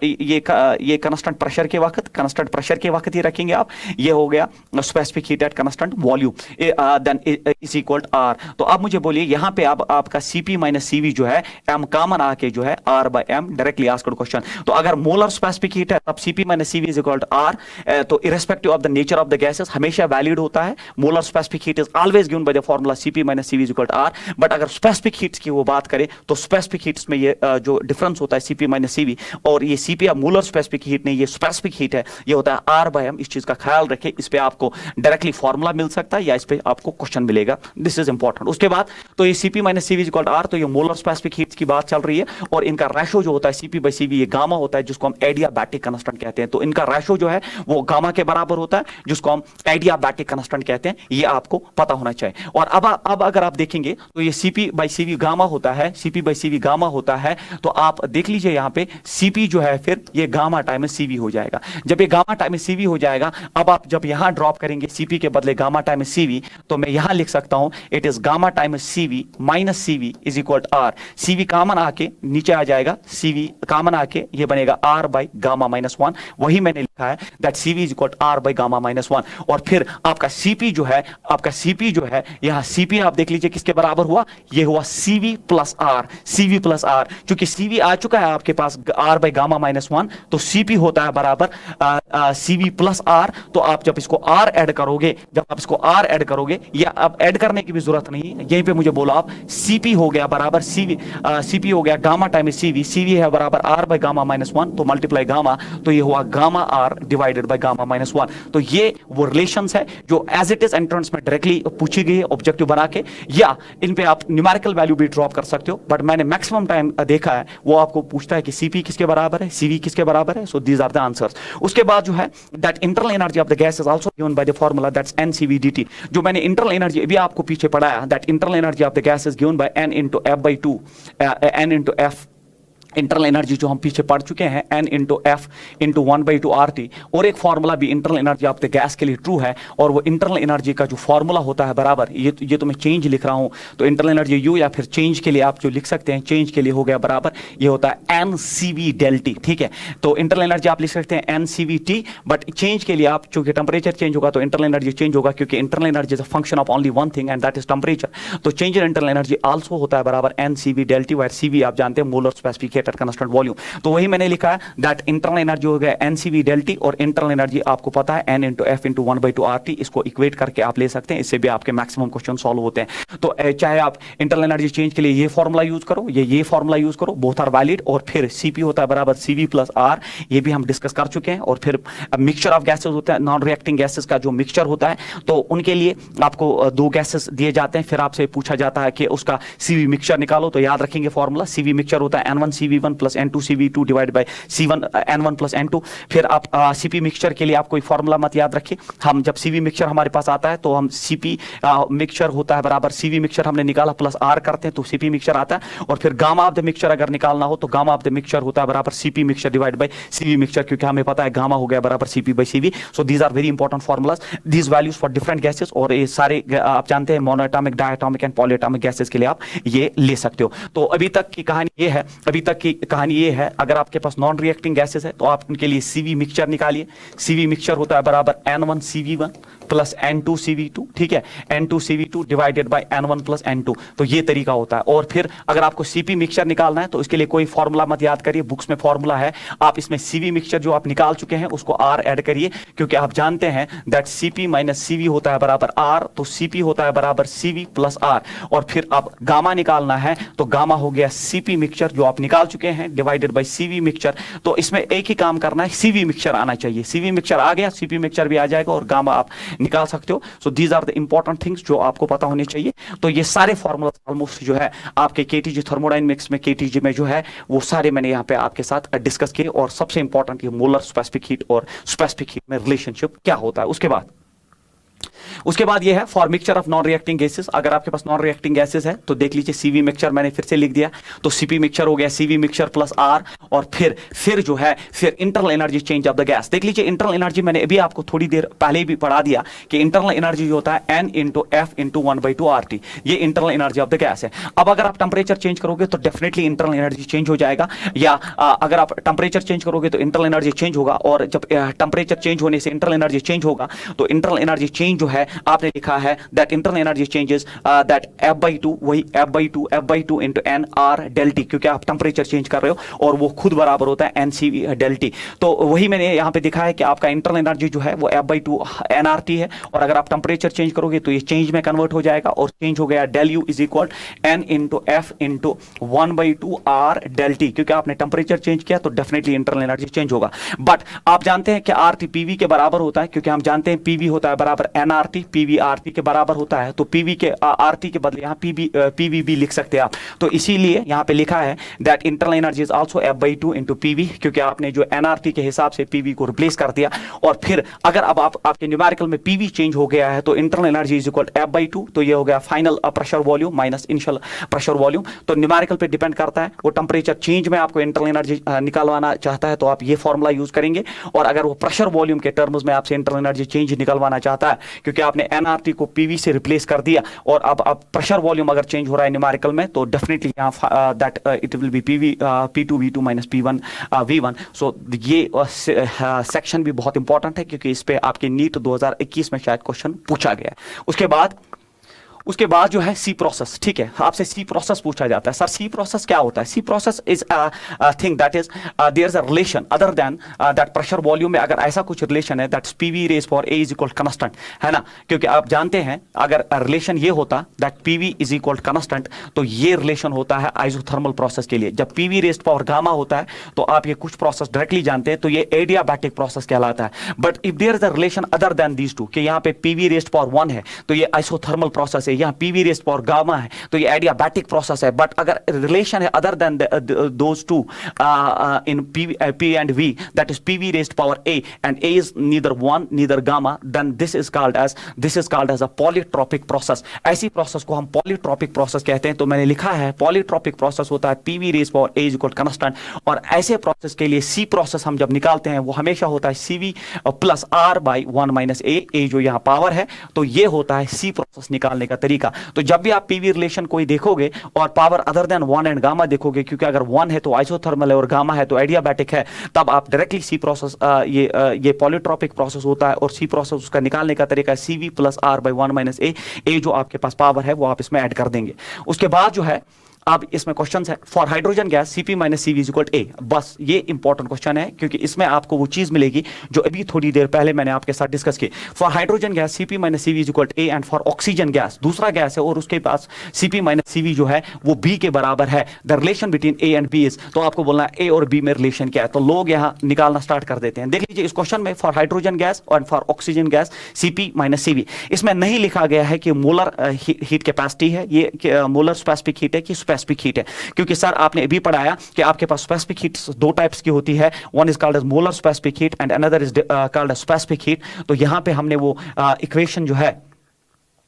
ये कांस्टेंट प्रेशर के वक्त, कांस्टेंट प्रेशर के वक्त ये रखेंगे आप, ये हो गया specific heat at constant volume, then is equal to R। तो अब मुझे बोलिए यहां पे अब आपका Cp माइनस Cv जो है M कॉमन आके जो है R by M, directly asked question. तो अगर मोलर स्पेसिफिक हीट है तब Cp minus Cv is equal to R, तो irrespective of the nature of the gases हमेशा वैलिड होता है। Molar specific heat is always given by the formula Cp minus Cv is equal to R। But अगर specific heats की वो बात करें तो स्पेसिफिक हीट्स में ये जो डिफरेंस होता है Cp माइनस Cv, और ये Cp मोलर स्पेसिफिक हीट नहीं, ये स्पेसिफिक हीट है, ये होता है R बाय M। इस चीज का ख्याल रखें, इस पे आपको डायरेक्टली फार्मूला मिल सकता है या इस पे आपको क्वेश्चन मिलेगा, दिस इज इंपॉर्टेंट। उसके बाद तो ये Cp minus Cv is equal to R, तो ये मोलर स्पेसिफिक हीट्स की बात चल रही है, और इनका रेशो जो होता है Cp बाय Cv ये गामा होता है, जिसको हम एडियाबैटिक कांस्टेंट कहते हैं। तो इनका रेशो जो है वो गामा के बराबर होता है, जिसको हम एडियाबैटिक कांस्टेंट कहते हैं, ये आपको पता होना चाहिए। और अब अगर आप देखेंगे तो ये Cp बाय Cv गामा होता है, Cp बाय Cv गामा होता है, तो आप देख लीजिए यहाँ पे Cp जो है फिर ये गामा टाइम्स Cv हो जाएगा। जब ये गामा टाइम्स Cv हो जाएगा, अब आप जब यहां ड्रॉप करेंगे Cp के बदले गामा टाइम्स Cv, तो मैं यहां लिख सकता हूं it is gamma times Cv minus Cv is equal to R। Cv common आके नीचे आ जाएगा, Cv कॉमन आके ये बनेगा R बाय गामा माइनस 1, वही मैंने है that CV is equal R by gamma minus one. और फिर आपका सीपी जो है, आपका सीपी जो है, यहाँ सीपी आप देख लीजिए किसके बराबर हुआ, ये हुआ CV plus R, CV plus R. क्योंकि सीवी आ चुका है आपके पास R by gamma minus one, तो सीपी होता है बराबर सीवी प्लस आर। तो आप जब इसको आर ऐड करोगे, जब आप इसको आर ऐड करोगे, या अब ऐड करने की भी जरूरत नहीं, यहीं पे मुझे बोला आप सीपी हो गया बराबर सीवी, सीपी हो गया गामा टाइम सीवी, सीवी है बराबर R by gamma minus one, तो मल्टीप्लाई गामा, तो ये हुआ gamma R divided by gamma minus one. तो ये वो रिलेशंस है जो एज इट इज एंट्रेंस में डायरेक्टली पूछी गई है ऑब्जेक्टिव बना के, या इन पे आप न्यूमेरिकल वैल्यू भी ड्रॉप कर सकते हो। बट मैंने मैक्सिमम टाइम देखा है वो आपको पूछता है कि सीपी किसके बराबर है, सीवी किसके बराबर है। So these are the answers. उसके बाद जो है that internal energy of the gas is also given by the formula that's NCV/dt। जो मैंने इंटरनल एनर्जी भी आपको पीछे पढ़ाया, that internal energy of the gas is given by N into F/2, N into F। Internal energy जो हम पीछे पढ़ चुके हैं, N into F into 1/2 RT। और एक फॉर्मूला भी internal energy of the gas के लिए ट्रू है, और वो इंटरनल एनर्जी का जो फॉर्मूला होता है बराबर, ये तो मैं चेंज लिख रहा हूं, तो इंटरनल एनर्जी U, या फिर चेंज के लिए आप जो लिख सकते हैं, चेंज के लिए हो गया बराबर, ये होता है NCV/ΔT। ठीक है, तो इंटरनल एनर्जी आप लिख सकते हैं NCV/T, बट चेंज के लिए आप, चूंकि टेम्परेचर चेंज होगा तो इंटरनल एनर्जी चेंज होगा, क्योंकि internal energy is a function of only one thing and that is temperature. तो change in internal energy also होता है बराबर NCV/ΔT, वेयर CV आप जानते हैं मोलर स्पेसिफिकेटेड कांस्टेंट वॉल्यूम। तो वही मैंने लिखा है दैट इंटरनल एनर्जी हो गया NCV/ΔT, और इंटरनल एनर्जी आपको पता है N into F into 1/2 RT। इसको इक्वेट करके आप ले सकते हैं, इससे भी आपके मैक्सिमम क्वेश्चन सॉल्व होते हैं। तो चाहे आप इंटरनल एनर्जी चेंज के लिए ये फॉर्मूला यूज करो, ये फॉर्मूला यूज करो, बोथ आर वैलिड। और फिर CP होता है बराबर CV प्लस R, ये भी हम डिस्कस कर चुके हैं। और फिर मिक्सचर ऑफ गैसेस होता है, नॉन रिएक्टिंग गैसेस का जो मिक्सचर होता है, तो उनके लिए आपको दो गैसेस दिए जाते हैं, फिर आपसे पूछा जाता है कि उसका CV मिक्सचर निकालो। तो याद रखेंगे फॉर्मूला, CV मिक्सचर होता है N1CV1 plus N2CV2 divide by C1 N1 plus N2। फिर आप CP मिक्सचर के लिए आप कोई फॉर्मूला मत याद रखिए, हम जब CV मिक्सचर हमारे पास आता है तो हम CP मिक्सचर होता है बराबर CV मिक्सचर हमने निकाला प्लस R करते हैं तो CP मिक्सचर आता है। और फिर गामा ऑफ द मिक्सचर अगर निकालना हो तो गामा ऑफ द मिक्सचर होता है बराबर CP mixture divide by CV mixture, क्योंकि हमें पता है गामा हो गया बराबर CP by CV। So these are very important formulas, these values for different gases. और ये सारे आप जानते हैं monoatomic, diatomic and polyatomic gases के लिए आप ये ले सकते हो। तो अभी तक की कहानी ये है, अभी तक की कहानी ये है, अगर आपके पास नॉन रिएक्टिंग गैसेस है तो आप उनके लिए CV मिक्सचर निकालिए। CV मिक्सचर होता है बराबर N1CV1 प्लस N2CV2, ठीक है, N2CV2 divided by N1 plus N2। तो ये तरीका होता है। और फिर अगर आपको CP मिक्सचर निकालना है तो इसके लिए कोई फॉर्मूला मत याद करिए, बुक्स में फॉर्मूला है, आप इसमें CV मिक्सचर जो आप निकाल चुके हैं उसको R ऐड करिए, क्योंकि आप जानते हैं दैट CP माइनस CV होता है बराबर R, तो CP होता है बराबर CV प्लस R। और फिर आप गामा निकालना है तो गामा हो गया CP मिक्सचर जो आप निकाल चुके हैं डिवाइडेड बाय CV मिक्सचर। तो इसमें एक ही काम करना है, CV मिक्सचर आना चाहिए। CV मिक्सचर आ गया, CP मिक्सचर भी आ जाएगा और गामा आप निकाल सकते हो। So these are the important things जो आपको पता होने चाहिए। तो ये सारे फॉर्मूला ऑलमोस्ट जो है आपके केटीजी थर्मोडायनेमिक्स में, केटीजी में जो है वो सारे मैंने यहाँ पे आपके साथ डिस्कस किए। और सबसे इंपॉर्टेंट ये मोलर स्पेसिफिक हीट और स्पेसिफिक हीट में रिलेशनशिप क्या होता है। उसके बाद ये है for mixture of non reacting gases. अगर आपके पास नॉन रिएक्टिंग गैसेस है तो देख लीजिए CV मिक्सचर मैंने फिर से लिख दिया, तो CP मिक्सचर हो गया CV मिक्सचर प्लस R। और फिर जो है फिर internal energy change of the gas. देख लीजिए इंटरनल एनर्जी मैंने अभी आपको थोड़ी देर पहले भी पढ़ा दिया कि इंटरनल एनर्जी जो होता है N into F into 1/2 RT, ये internal energy of the gas है। अब अगर आप टेम्परेचर चेंज करोगे तो डेफिनेटली इंटरनल एनर्जी चेंज हो जाएगा, या अगर आप टेम्परेचर चेंज करोगे तो इंटरनल एनर्जी चेंज होगा। और जब टेम्परेचर चेंज होने से इंटरनल एनर्जी चेंज होगा तो इंटरनल एनर्जी चेंज जो है आपने लिखा है that internal energy changes that F/2, वही F/2 into NR/ΔT, क्योंकि आप टेम्परेचर चेंज कर रहे हो और वो खुद बराबर होता है NCV/ΔT। तो वही मैंने यहाँ पे दिखा है कि आपका इंटरनल एनर्जी जो है वो F/2 NRT है, और अगर आप टेम्परेचर चेंज करोगे तो ये चेंज में कन्वर्ट हो जाएगा और चेंज हो गया ΔU is equal N into F into 1/2 R/ΔT। क्योंकि आपने टेम्परेचर चेंज किया तो डेफिनेटली इंटरनल एनर्जी चेंज होगा। बट आप जानते हैं कि RT PV के बराबर होता है, क्योंकि हम जानते हैं PV होता है बराबर NRT, PV RT के बराबर होता है। तो PV के RT के बदले यहाँ PV भी लिख सकते हैं आप। तो इसीलिए यहाँ पे लिखा है that internal energy is also F/2 into PV, क्योंकि आपने जो NRT के हिसाब से PV को रिप्लेस कर दिया। और फिर अगर अब आपके न्यूमेरिकल में PV चेंज हो गया है तो internal energy is equal F/2, तो ये हो गया final pressure volume minus initial pressure volume. तो न्यूमेरिकल पे डिपेंड करता है, वो टेम्परेचर चेंज में आपको इंटरनल एनर्जी निकालवाना चाहता है तो आप ये फॉर्मूला यूज करेंगे। और अगर वो प्रेशर वॉल्यूम के टर्म्स में आपसे इंटरनल एनर्जी चेंज निकलवाना चाहता है, क्योंकि आपने एनआरटी को पीवी से रिप्लेस कर दिया और अब प्रेशर वॉल्यूम अगर चेंज हो रहा है न्यूमेरिकल में तो डेफिनेटली यहाँ that it will be PV P2V2 minus P1 V1। सो ये सेक्शन भी बहुत इंपॉर्टेंट है क्योंकि इस पे आपके नीट 2021 में शायद क्वेश्चन पूछा गया है। उसके बाद जो है सी प्रोसेस, ठीक है, आपसे सी प्रोसेस पूछा जाता है। सर सी प्रोसेस क्या होता है? C process is thing that is there is a relation other than that pressure volume में अगर ऐसा कुछ रिलेशन है that PV raise for A is equal constant, है ना, क्योंकि आप जानते हैं अगर रिलेशन ये होता that PV is equal constant तो ये रिलेशन होता है आइसोथर्मल प्रोसेस के लिए। जब पीवी रेज पावर गामा होता है तो आप ये कुछ प्रोसेस डायरेक्टली जानते हैं तो ये एडियाबैटिक प्रोसेस कहलाता है। But if there is a relation other than these two कि यहाँ पे पीवी रेज पावर 1 है तो ये आइसोथर्मल प्रोसेस है, यहाँ पीवी रेज पावर गामा है तो ये एडियाबैटिक प्रोसेस है। बट अगर रिलेशन है other than those two in P and V that is PV raise power A and A is neither 1 neither gamma then this is called as a polytropic process. ऐसी process को हम polytropic process कहते हैं। तो मैंने लिखा है polytropic process होता है PV raise power A is equal constant और ऐसे प्रोसेस के लिए सी प्रोसेस हम जब निकालते हैं वो हमेशा होता है CV plus R by 1 minus A जो यहाँ पावर है तो ये होता है सी प्रोसेस निकालने का तरीका। तो जब भी आप पीवी रिलेशन कोई देखोगे और power other than 1 and gamma देखोगे, क्योंकि अगर 1 है तो आइसोथर्मल है और गामा है तो एडियाबैटिक है, तब आप डायरेक्टली सी प्रोसेस ये पॉलीट्रॉपिक प्रोसेस होता है और सी प्रोसेस उसका निकालने का तरीका है CV plus R by 1 minus A जो आपके पास पावर है वो आप इसमें ऐड कर देंगे। उसके बाद जो है अब इसमें क्वेश्चन है for hydrogen gas CP minus CV is equal to A. बस ये इंपॉर्टेंट क्वेश्चन है क्योंकि इसमें आपको वो चीज मिलेगी जो अभी थोड़ी देर पहले मैंने आपके साथ डिस्कस की। For hydrogen gas CP minus CV is equal to A and for oxygen gas दूसरा गैस है और उसके पास सीपी माइनस सीवी जो है वो बी के बराबर है। The relation between A and B is, तो आपको बोलना है ए और बी में रिलेशन क्या है। तो लोग यहाँ निकालना स्टार्ट कर देते हैं। देख लीजिए इस क्वेश्चन में फॉर हाइड्रोजन गैस और for oxygen gas CP minus CV, इसमें नहीं लिखा गया है कि मोलर हीट कैपेसिटी है, ये मोलर स्पेसिफिक हीट है कि स्पेसिफिक हीट है, क्योंकि सर आपने अभी पढ़ाया कि आपके पास स्पेसिफिक हीट दो टाइप्स की होती है, one is called as molar specific heat and another is called as specific heat. तो यहां पे हमने वो इक्वेशन जो है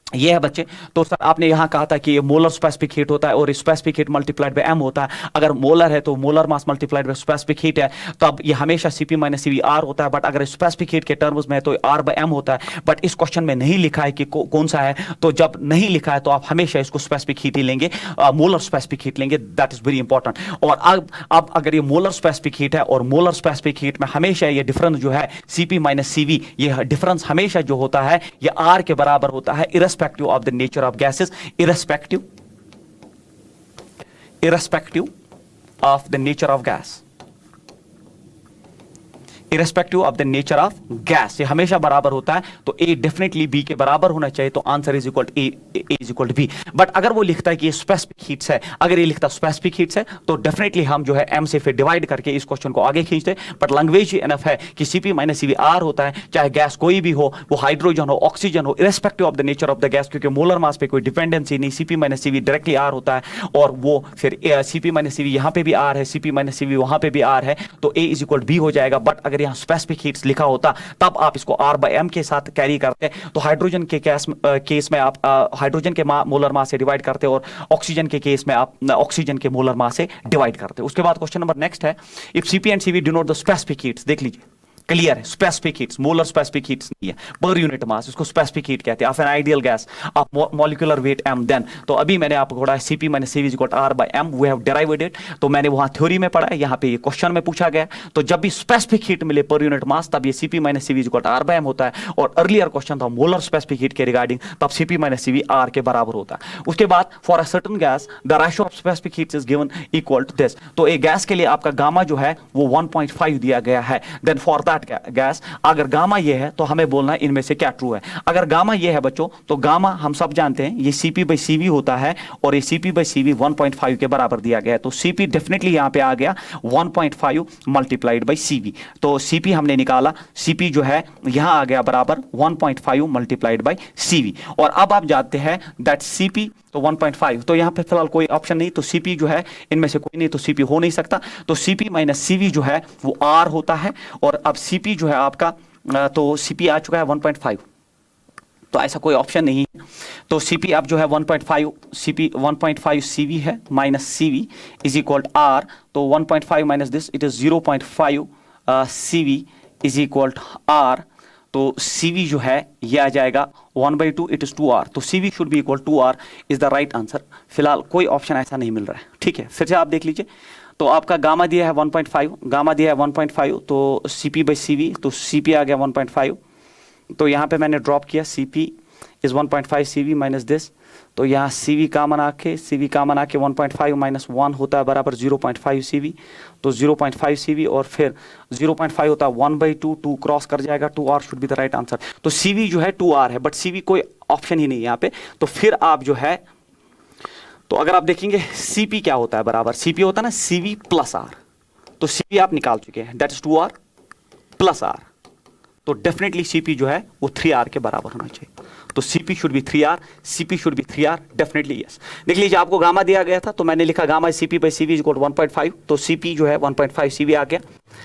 ये है बच्चे। तो सर आपने यहां कहा था कि ये मोलर स्पेसिफिक हीट होता है और specific heat multiplied by M होता है। अगर मोलर है तो molar mass multiplied by specific heat है, तो अब ये हमेशा सीपी माइनस सीवी आर होता है। बट अगर स्पेसिफिक हीट के टर्म्स में है तो आर बाय एम होता है। बट इस क्वेश्चन में नहीं लिखा है कि कौन सा है, तो जब नहीं लिखा है तो आप हमेशा इसको स्पेसिफिक हीट ही लेंगे, मोलर स्पेसिफिक हीट लेंगे। That is very important. और अब अगर ये मोलर स्पेसिफिक हीट है और मोलर स्पेसिफिक हीट में हमेशा ये डिफरेंस जो है सीपी माइनस सीवी, ये डिफरेंस हमेशा जो होता है ये आर के बराबर होता है irrespective of the nature of gases, irrespective of the nature of gas, irrespective of the nature of gas, ये हमेशा बराबर होता है। तो A डेफिनेटली B के बराबर होना चाहिए, तो answer is equal A is equal B। But अगर वो लिखता है कि ये स्पेसिफिक हीट्स है, अगर ये लिखता स्पेसिफिक हीट्स है तो डेफिनेटली हम जो है M से फिर डिवाइड करके इस क्वेश्चन को आगे खींचते। बट लैंग्वेज ही एनफ है कि CP माइनस CV R होता है, चाहे गैस कोई भी हो, वो हाइड्रोजन हो ऑक्सीजन हो, irrespective of the nature of the gas, क्योंकि मोलर मास पे कोई डिपेंडेंसी नहीं। CP minus CV directly R होता है और वो फिर CP माइनस CV यहाँ पे भी R है, CP माइनस CV वहां पे भी R है, तो A इज इक्वल B हो जाएगा। बट अगर यहाँ स्पेसिफिक हीट्स लिखा होता तब आप इसको R बाय M के साथ कैरी करते, तो हाइड्रोजन के केस में आप हाइड्रोजन के मोलर मास से डिवाइड करते और ऑक्सीजन के केस में आप ऑक्सीजन के मोलर मास से डिवाइड करते। उसके बाद क्वेश्चन नंबर नेक्स्ट है, if CP and CV denote the specific heats, देख लीजिए क्लियर है, specific heats, molar specific heats नहीं है, पर यूनिट मास, इसको स्पेसिफिक हीट कहते हैं। Of an ideal gas of molecular weight m, then तो अभी मैंने आपको पढ़ा है CP minus CV is equal to R by M, we have derived it. तो मैंने वहां थ्योरी में पढ़ा है, यहाँ पे ये क्वेश्चन में पूछा गया। तो जब भी स्पेसिफिक हीट मिले पर यूनिट मास तब ये CP minus CV is equal to R by M होता है। और अर्लियर क्वेश्चन था मोलर स्पेसिफिक हीट के रिगार्डिंग, तब CP माइनस CV R के बराबर होता है। उसके बाद for a certain gas the ratio of specific heats is given equal to this, तो एक गैस के लिए आपका गामा जो है वो 1.5 दिया गया है। देन फॉर दैट गैस अगर गामा ये है तो हमें बोलना है इनमें से क्या ट्रू है। अगर गामा ये है बच्चों, तो गामा हम सब जानते हैं ये CP बाई CV होता है और ये CP बाई CV 1.5 के बराबर दिया गया है। तो CP डेफिनेटली यहां पे आ गया 1.5 मल्टीप्लाइड बाई CV। तो CP हमने निकाला, CP जो है यहां आ गया बराबर 1.5 मल्टीप्लाइड बाई CV। और अब आप जानते हैं दैट CP तो 1.5, तो यहां पे फिलहाल कोई ऑप्शन नहीं, तो CP जो है इनमें से कोई नहीं, तो CP हो नहीं सकता। तो CP माइनस CV जो है वो R होता है। और अब CP जो है आपका, तो CP आ चुका है 1.5, तो ऐसा कोई ऑप्शन नहीं है। तो CP अब जो है 1.5, CP 1.5 CV है minus CV is equal to R। तो 1.5 minus this it is 0.5 CV is equal to R। तो CV जो है ये आ जाएगा 1/2, इट इज 2R, तो CV should be equal 2R is the right answer. फिलहाल कोई ऑप्शन ऐसा नहीं मिल रहा है, ठीक है। फिर से आप देख लीजिए, तो आपका गामा दिया है 1.5, गामा दिया है 1.5, तो CP/CV, तो CP आ गया 1.5, तो यहाँ पे मैंने ड्रॉप किया CP is 1.5 CV minus this, तो यहाँ CV कॉमन आके 1.5 माइनस 1 होता है बराबर 0.5 CV, तो 0.5 CV और फिर 0.5 होता है 1/2, 2 क्रॉस कर जाएगा, 2R should be the right answer. तो CV जो है 2R है, बट CV कोई ऑप्शन ही नहीं है यहाँ पे। तो फिर आप जो है, तो अगर आप देखेंगे CP क्या होता है बराबर, CP होता है ना CV प्लस R, तो CV आप निकाल चुके हैं, that is 2R plus R, तो डेफिनेटली CP जो है वो 3R के बराबर होना चाहिए। तो CP should be 3R, CP should be 3R, definitely yes. देख लीजिए, आपको गामा दिया गया था, तो मैंने लिखा गामा CP/CV इज इक्वल 1.5, तो CP जो है 1.5 CV आ गया।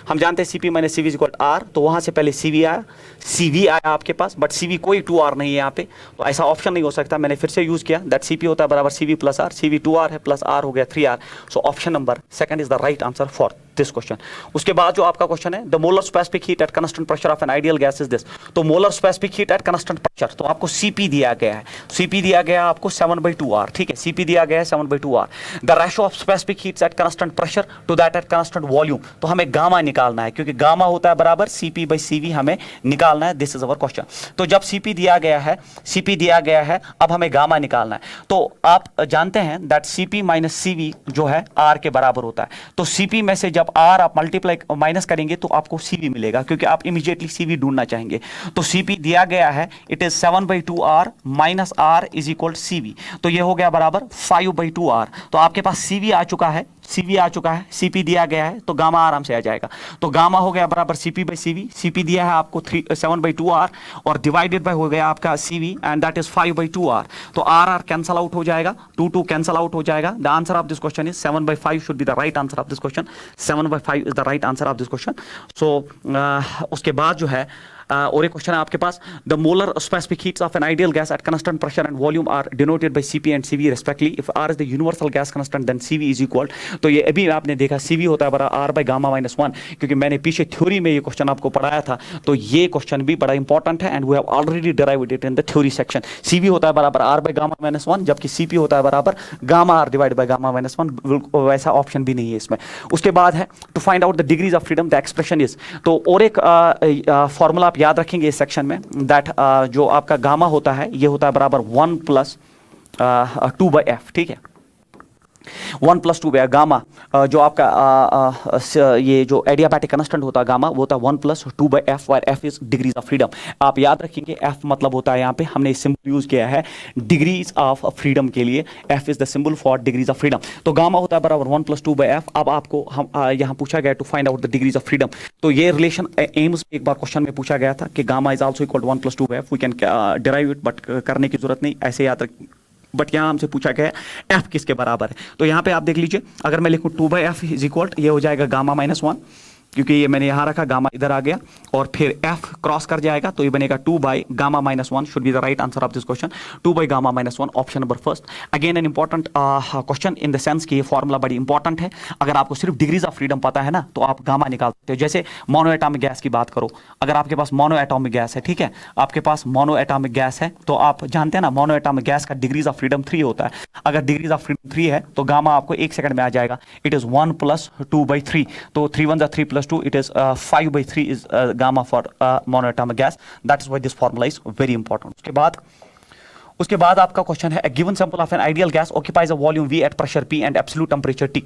हम जानते हैं CP minus CV is equal R, तो वहां से पहले CV आया, CV आया आपके पास, बट CV कोई 2R नहीं है यहाँ पे, तो ऐसा ऑप्शन नहीं हो सकता। मैंने फिर से यूज किया, दैट CP होता है बराबर CV plus R, CV 2R है प्लस R हो गया 3R, so option number second is the right answer for this question. उसके बाद जो आपका क्वेश्चन है, the molar specific heat at constant pressure of an ideal gas is this, तो molar specific heat at constant pressure, तो आपको CP दिया गया है, CP दिया गया आपको 7/2R, ठीक है, CP दिया गया है 7/2R। The ratio of specific heats at constant pressure to that at constant volume, तो हमें गामा निकालना है, क्योंकि गामा होता है बराबर CP/CV, हमें निकालना है, दिस इज अवर क्वेश्चन। तो जब CP दिया गया है, CP दिया गया है, अब हमें गामा निकालना है, तो आप जानते हैं दैट CP माइनस CV जो है R के बराबर होता है, तो CP में से जब R आप मल्टीप्लाई माइनस करेंगे तो आपको CV मिलेगा, क्योंकि आप इमीडिएटली CV ढूंढना चाहेंगे। तो CP दिया गया है, it is 7/2R minus R is equal CV, तो ये हो गया बराबर 5/2R। तो आपके पास CV आ चुका है, CV आ चुका है, CP दिया गया है, तो गामा आराम से आ जाएगा। तो गामा हो गया बराबर CP/CV, CP दिया है आपको 7/2R और डिवाइडेड बाय हो गया आपका CV, and that is 5/2R। तो R कैंसल आउट हो जाएगा, 2 कैंसल आउट हो जाएगा। The answer of this question is 7/5 should be the right answer of this question, 7/5 is the right answer of this question. So उसके बाद जो है और एक क्वेश्चन है आपके पास, the molar specific heats of an ideal gas at constant pressure and volume are denoted by CP and CV respectively, if R is the universal gas constant then CV is equal, तो ये अभी आपने देखा CV होता है बराबर R bye gamma minus 1, क्योंकि मैंने पीछे थ्योरी में ये क्वेश्चन आपको पढ़ाया था, तो ये क्वेश्चन भी बड़ा इंपॉर्टेंट है and we have already derived it in the theory section. CV होता है बराबर R बाय गामा माइनस 1, जबकि CP होता है बराबर gamma R divide by gamma minus 1, वैसा ऑप्शन भी नहीं है इसमें। उसके बाद है to find out the degrees of freedom, the expression is, तो और एक फॉर्मूला आप याद रखेंगे इस सेक्शन में, दैट जो आपका गामा होता है ये होता है बराबर 1 + 2/f, ठीक है, 1 + 2 गामा जो आपका ये जो एडियाबैटिक कांस्टेंट होता है गामा, वो होता है 1 + 2/f, और f is degrees of freedom. आप याद रखेंगे f मतलब होता है, यहाँ पे हमने सिंबल यूज किया है डिग्रीज ऑफ फ्रीडम के लिए, f is the symbol for degrees of freedom. तो गामा होता है बराबर 1 + 2/f। अब आपको हम यहाँ पूछा गया to find out the degrees of freedom, तो ये रिलेशन एम्स एक बार क्वेश्चन में पूछा गया था कि gamma is also equal to 1 + 2/f, we can derive it, but करने की जरूरत नहीं, ऐसे याद रख, बट यहाँ हमसे पूछा गया है f किसके बराबर है। तो यहाँ पे आप देख लीजिए, अगर मैं लिखूँ 2/f इज इक्वल, ये हो जाएगा गामा माइनस 1, क्योंकि ये मैंने यहाँ रखा, गामा इधर आ गया और फिर f क्रॉस कर जाएगा, तो ये बनेगा 2/गामा minus 1 should be the right answer of this question, 2/गामा minus 1, option number first. Again an important question in the sense कि ये फॉर्मूला बड़ी इंपॉर्टेंट है। अगर आपको सिर्फ डिग्रीज ऑफ फ्रीडम पता है ना, तो आप गामा निकाल सकते हो। जैसे मोनो एटॉमिक गैस की बात करो, अगर आपके पास मोनो एटॉमिक गैस है, ठीक है, आपके पास मोनो एटॉमिक गैस है, तो आप जानते हैं ना मोनो एटॉमिक गैस का डिग्रीज ऑफ फ्रीडम 3 होता है। अगर डिग्रीज ऑफ फ्रीडम 3 है तो गामा आपको 1 सेकंड में आ जाएगा, इट इज 1 + 2/3, तो 3 1 3 + 2, it is 5/3 is gamma for monoatomic gas. That is why this formula is very important. उसके बाद आपका क्वेश्चन है, a given sample of an ideal gas occupies a volume V at pressure P and absolute temperature T.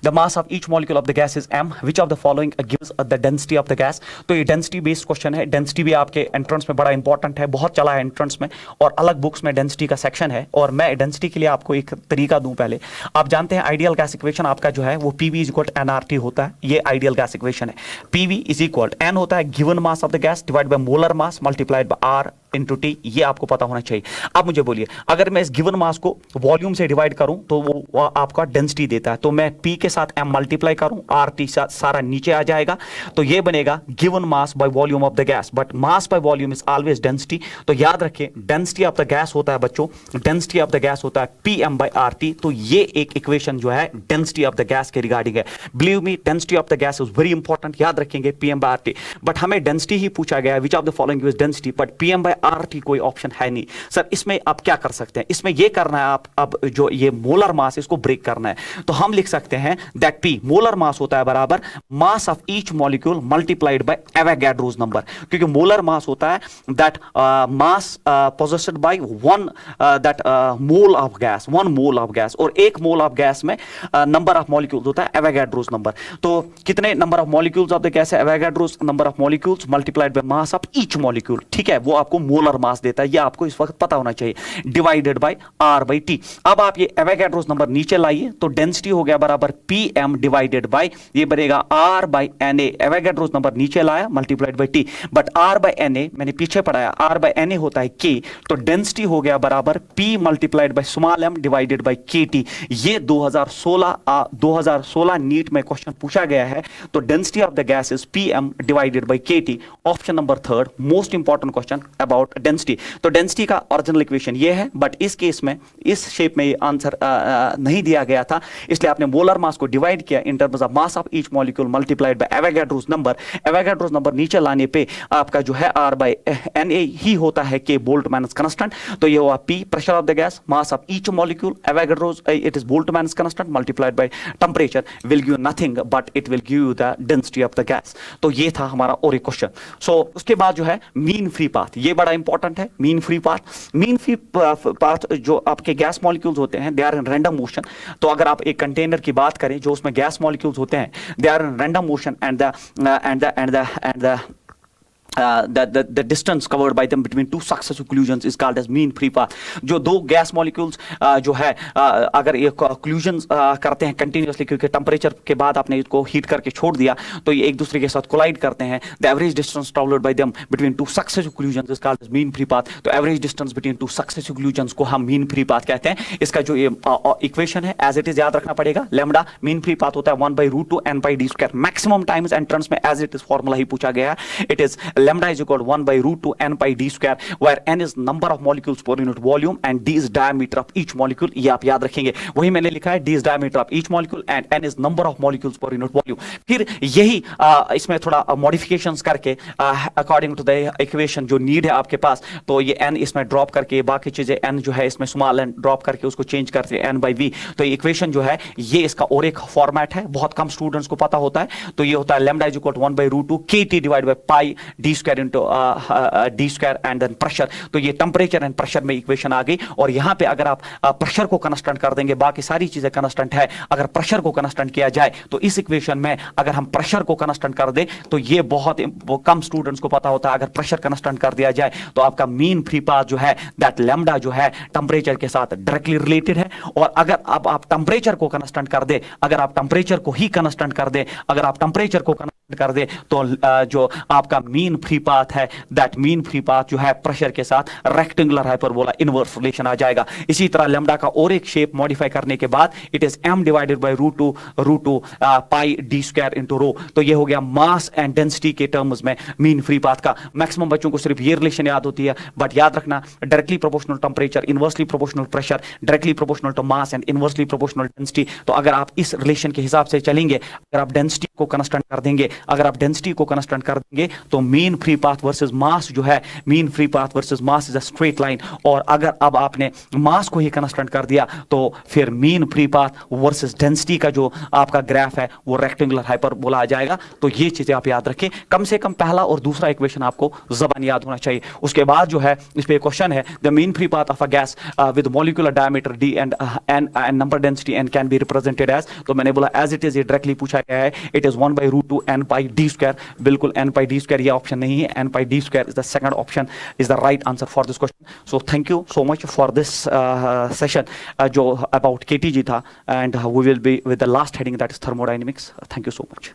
The mass of each molecule of the gas is m. Which of the following gives the density of the gas? तो ये density based question है। Density भी आपके entrance में बड़ा important है, बहुत चला है एंट्रेंस में, और अलग बुक्स में डेंसिटी का सेक्शन है। और मैं डेंसिटी के लिए आपको एक तरीका दूं। पहले आप जानते हैं आइडियल गैस इक्वेशन आपका जो है वो PV = nRT होता है। ये आइडियल गैस इक्वेशन है। PV = n होता है given mass of the gas divide by molar mass multiplied bye R into T, ये आपको पता होना चाहिए। अब मुझे बोलिए, अगर मैं इस गिवन मास को वॉल्यूम से डिवाइड करूं तो वो आपका डेंसिटी देता है, तो मैं पी के साथ एम मल्टीप्लाई करूं, आर टी सारा नीचे आ जाएगा, तो ये बनेगा given mass by volume of the gas, but mass by volume is always density. तो याद रखिए डेंसिटी ऑफ द गैस होता है बच्चों, डेंसिटी ऑफ द गैस होता है P M by R T. तो ये एक इक्वेशन जो है डेंसिटी ऑफ द गैस के रिगार्डिंग है। Believe me, density of the gas is very important, याद रखेंगे P M by R T. But हमें डेंसिटी ही पूछा गया है, which of the following is density, but P M by R T कोई ऑप्शन है नहीं। सर इसमें आप क्या कर सकते हैं, इसमें ये करना है आप, अब जो ये मोलर मास इसको ब्रेक करना है, तो हम लिख सकते हैं दैट पी मोलर मास होता है बराबर mass of each molecule multiplied by Avogadro's number, क्योंकि मोलर मास होता है that mass possessed by one that mole of gas, one mole of gas, और एक मोल ऑफ गैस में नंबर ऑफ मॉलिक्यूल्स होता है एवोगैड्रोस नंबर। तो कितने number of molecules of the gas है, Avogadro's number of molecules multiplied by mass of each molecule, ठीक है, वो आपको मोलर मास देता है, ये आपको इस वक्त पता होना चाहिए, divided by R by T. अब आप ये एवोगैड्रोस नंबर नीचे लाइए, तो डेंसिटी हो गया बराबर पी एम डिवाइडेड बाय, ये बनेगा R by N A, Avogadro's number नीचे लाया multiplied by T, but R by N A मैंने पीछे पढ़ाया, आर बाय एन ए होता है के, तो डेंसिटी हो गया बराबर P multiplied by small M divided by K T. ये 2016 नीट में क्वेश्चन पूछा गया है, तो density of the gas is P M divided by K T, option number third most important question about density. तो डेंसिटी का original equation ये है, बट इस केस में इस शेप में ये आंसर नहीं दिया गया था, इसलिए आपने मोलर मास को डिवाइड किया इन terms of mass of each molecule multiplied by Avogadro's number. Avogadro's number नीचे लाने पे आपका जो है आर बाय एन ए ही होता है के बोल्ट्जमैन कांस्टेंट, तो ये हुआ P pressure of the gas, mass of each molecule Avogadro's it is Boltzmann constant multiplied by temperature will give nothing but it will give you the density of the gas. तो ये था हमारा और एक question. So उसके बाद जो है मीन फ्री पाथ, ये बड़ा इंपॉर्टेंट है। Mean free path, mean free path जो आपके गैस मॉलिक्यूल्स होते हैं they are in random motion. तो अगर आप एक कंटेनर की बात करें जो उसमें गैस मॉलिक्यूल्स होते हैं, they are in random motion and the distance covered by them between two successive collisions is called as mean free path। जो दो गैस मॉलिक्यूल्स जो है अगर ये collisions करते हैं कंटिन्यूसली, क्योंकि टेम्परेचर के बाद आपने इसको हीट करके छोड़ दिया तो ये एक दूसरे के साथ कोलाइड करते हैं, the average distance travelled bye them between two successive collisions is called as mean free path। तो average distance between two successive collisions को हम मीन फ्री पाथ कहते हैं। इसका जो ये इक्वेशन है एज इट इज याद रखना पड़ेगा, लैम्डा मीन फ्री पाथ होता है 1/√2 n pi d square, maximum times entrance में एज इट इज फॉर्मूला ही पूछा गया है, it is lambda is equal to 1/√2 n pi d square, where n is number of molecules per unit volume and d is diameter of each molecule। ये आप याद रखेंगे, वही मैंने लिखा है, d is diameter of each molecule and n is number of molecules per unit volume। फिर यही इसमें थोड़ा modifications करके according to the equation जो need है आपके पास, तो ये n इसमें ड्रॉप करके बाकी चीजें n जो है इसमें स्मॉल n ड्रॉप करके उसको चेंज करते हैं n by v। तो ये इक्वेशन जो है ये इसका और एक फॉर्मेट है, बहुत कम स्टूडेंट्स को पता होता है। तो ये होता है lambda is equal to 1/√2 kt divided by pi d square into d square and then pressure। तो ये टेम्परेचर एंड प्रेशर में इक्वेशन आ गई, और यहाँ पे अगर आप प्रेशर को कंस्टेंट कर देंगे, बाकी सारी चीजें कंस्टेंट है, अगर प्रेशर को कंस्टेंट किया जाए तो इस इक्वेशन में अगर हम प्रेशर को कंस्टेंट कर दें तो ये बहुत कम स्टूडेंट्स को पता होता है। अगर प्रेशर कंस्टेंट कर दिया जाए तो आपका मीन फ्री पाथ जो है दैट लैम्डा जो है टेम्परेचर के साथ डायरेक्टली रिलेटेड है। और अगर अब आप टेम्परेचर को कंस्टेंट कर दे, अगर आप टेम्परेचर को ही कंस्टेंट कर दे, अगर आप टेम्परेचर को कर दे तो जो आपका मीन फ्री पाथ है दैट मीन फ्री पाथ जो है प्रेशर के साथ रेक्टेंगुलर हाइपरबोला इनवर्स रिलेशन आ जाएगा। इसी तरह लैम्डा का और एक शेप मॉडिफाई करने के बाद it is m divided by √2 pi d square into rho. तो ये हो गया मास एंड डेंसिटी के टर्म्स में मीन फ्री पाथ का। मैक्सिमम बच्चों को सिर्फ ये रिलेशन याद होती है, बट याद रखना directly proportional temperature, inversely proportional pressure, directly proportional to mass and inversely proportional density. तो अगर आप इस रिलेशन के हिसाब से चलेंगे, अगर आप डेंसिटी को कंस्टेंट कर देंगे, अगर आप डेंसिटी को कंस्टेंट कर देंगे तो मीन फ्री पाथ वर्सेस मास जो है, mean free path versus mass is a straight line. और अगर अब आपने मास को ही कंस्टेंट कर दिया तो फिर mean free path versus density का जो आपका ग्राफ है वो रेक्टेंगुलर हाइपरबोला आ जाएगा। तो ये चीजें आप याद रखें, कम से कम पहला और दूसरा इक्वेशन आपको जबान याद होना चाहिए। उसके बाद जो है इस पे क्वेश्चन है the mean free path of a gas with molecular diameter d and number density n can be represented as. तो मैंने बोला एज इट इज, ये डायरेक्टली पूछा गया है, it is 1/√2 n pi d square. बिल्कुल n pi d स्क्वायर ये option नहीं है, n pi d square is the second option, is the right answer for this question. So thank you so much for this session जो about KTG था, and we will be with the last heading that is thermodynamics. Thank you so much.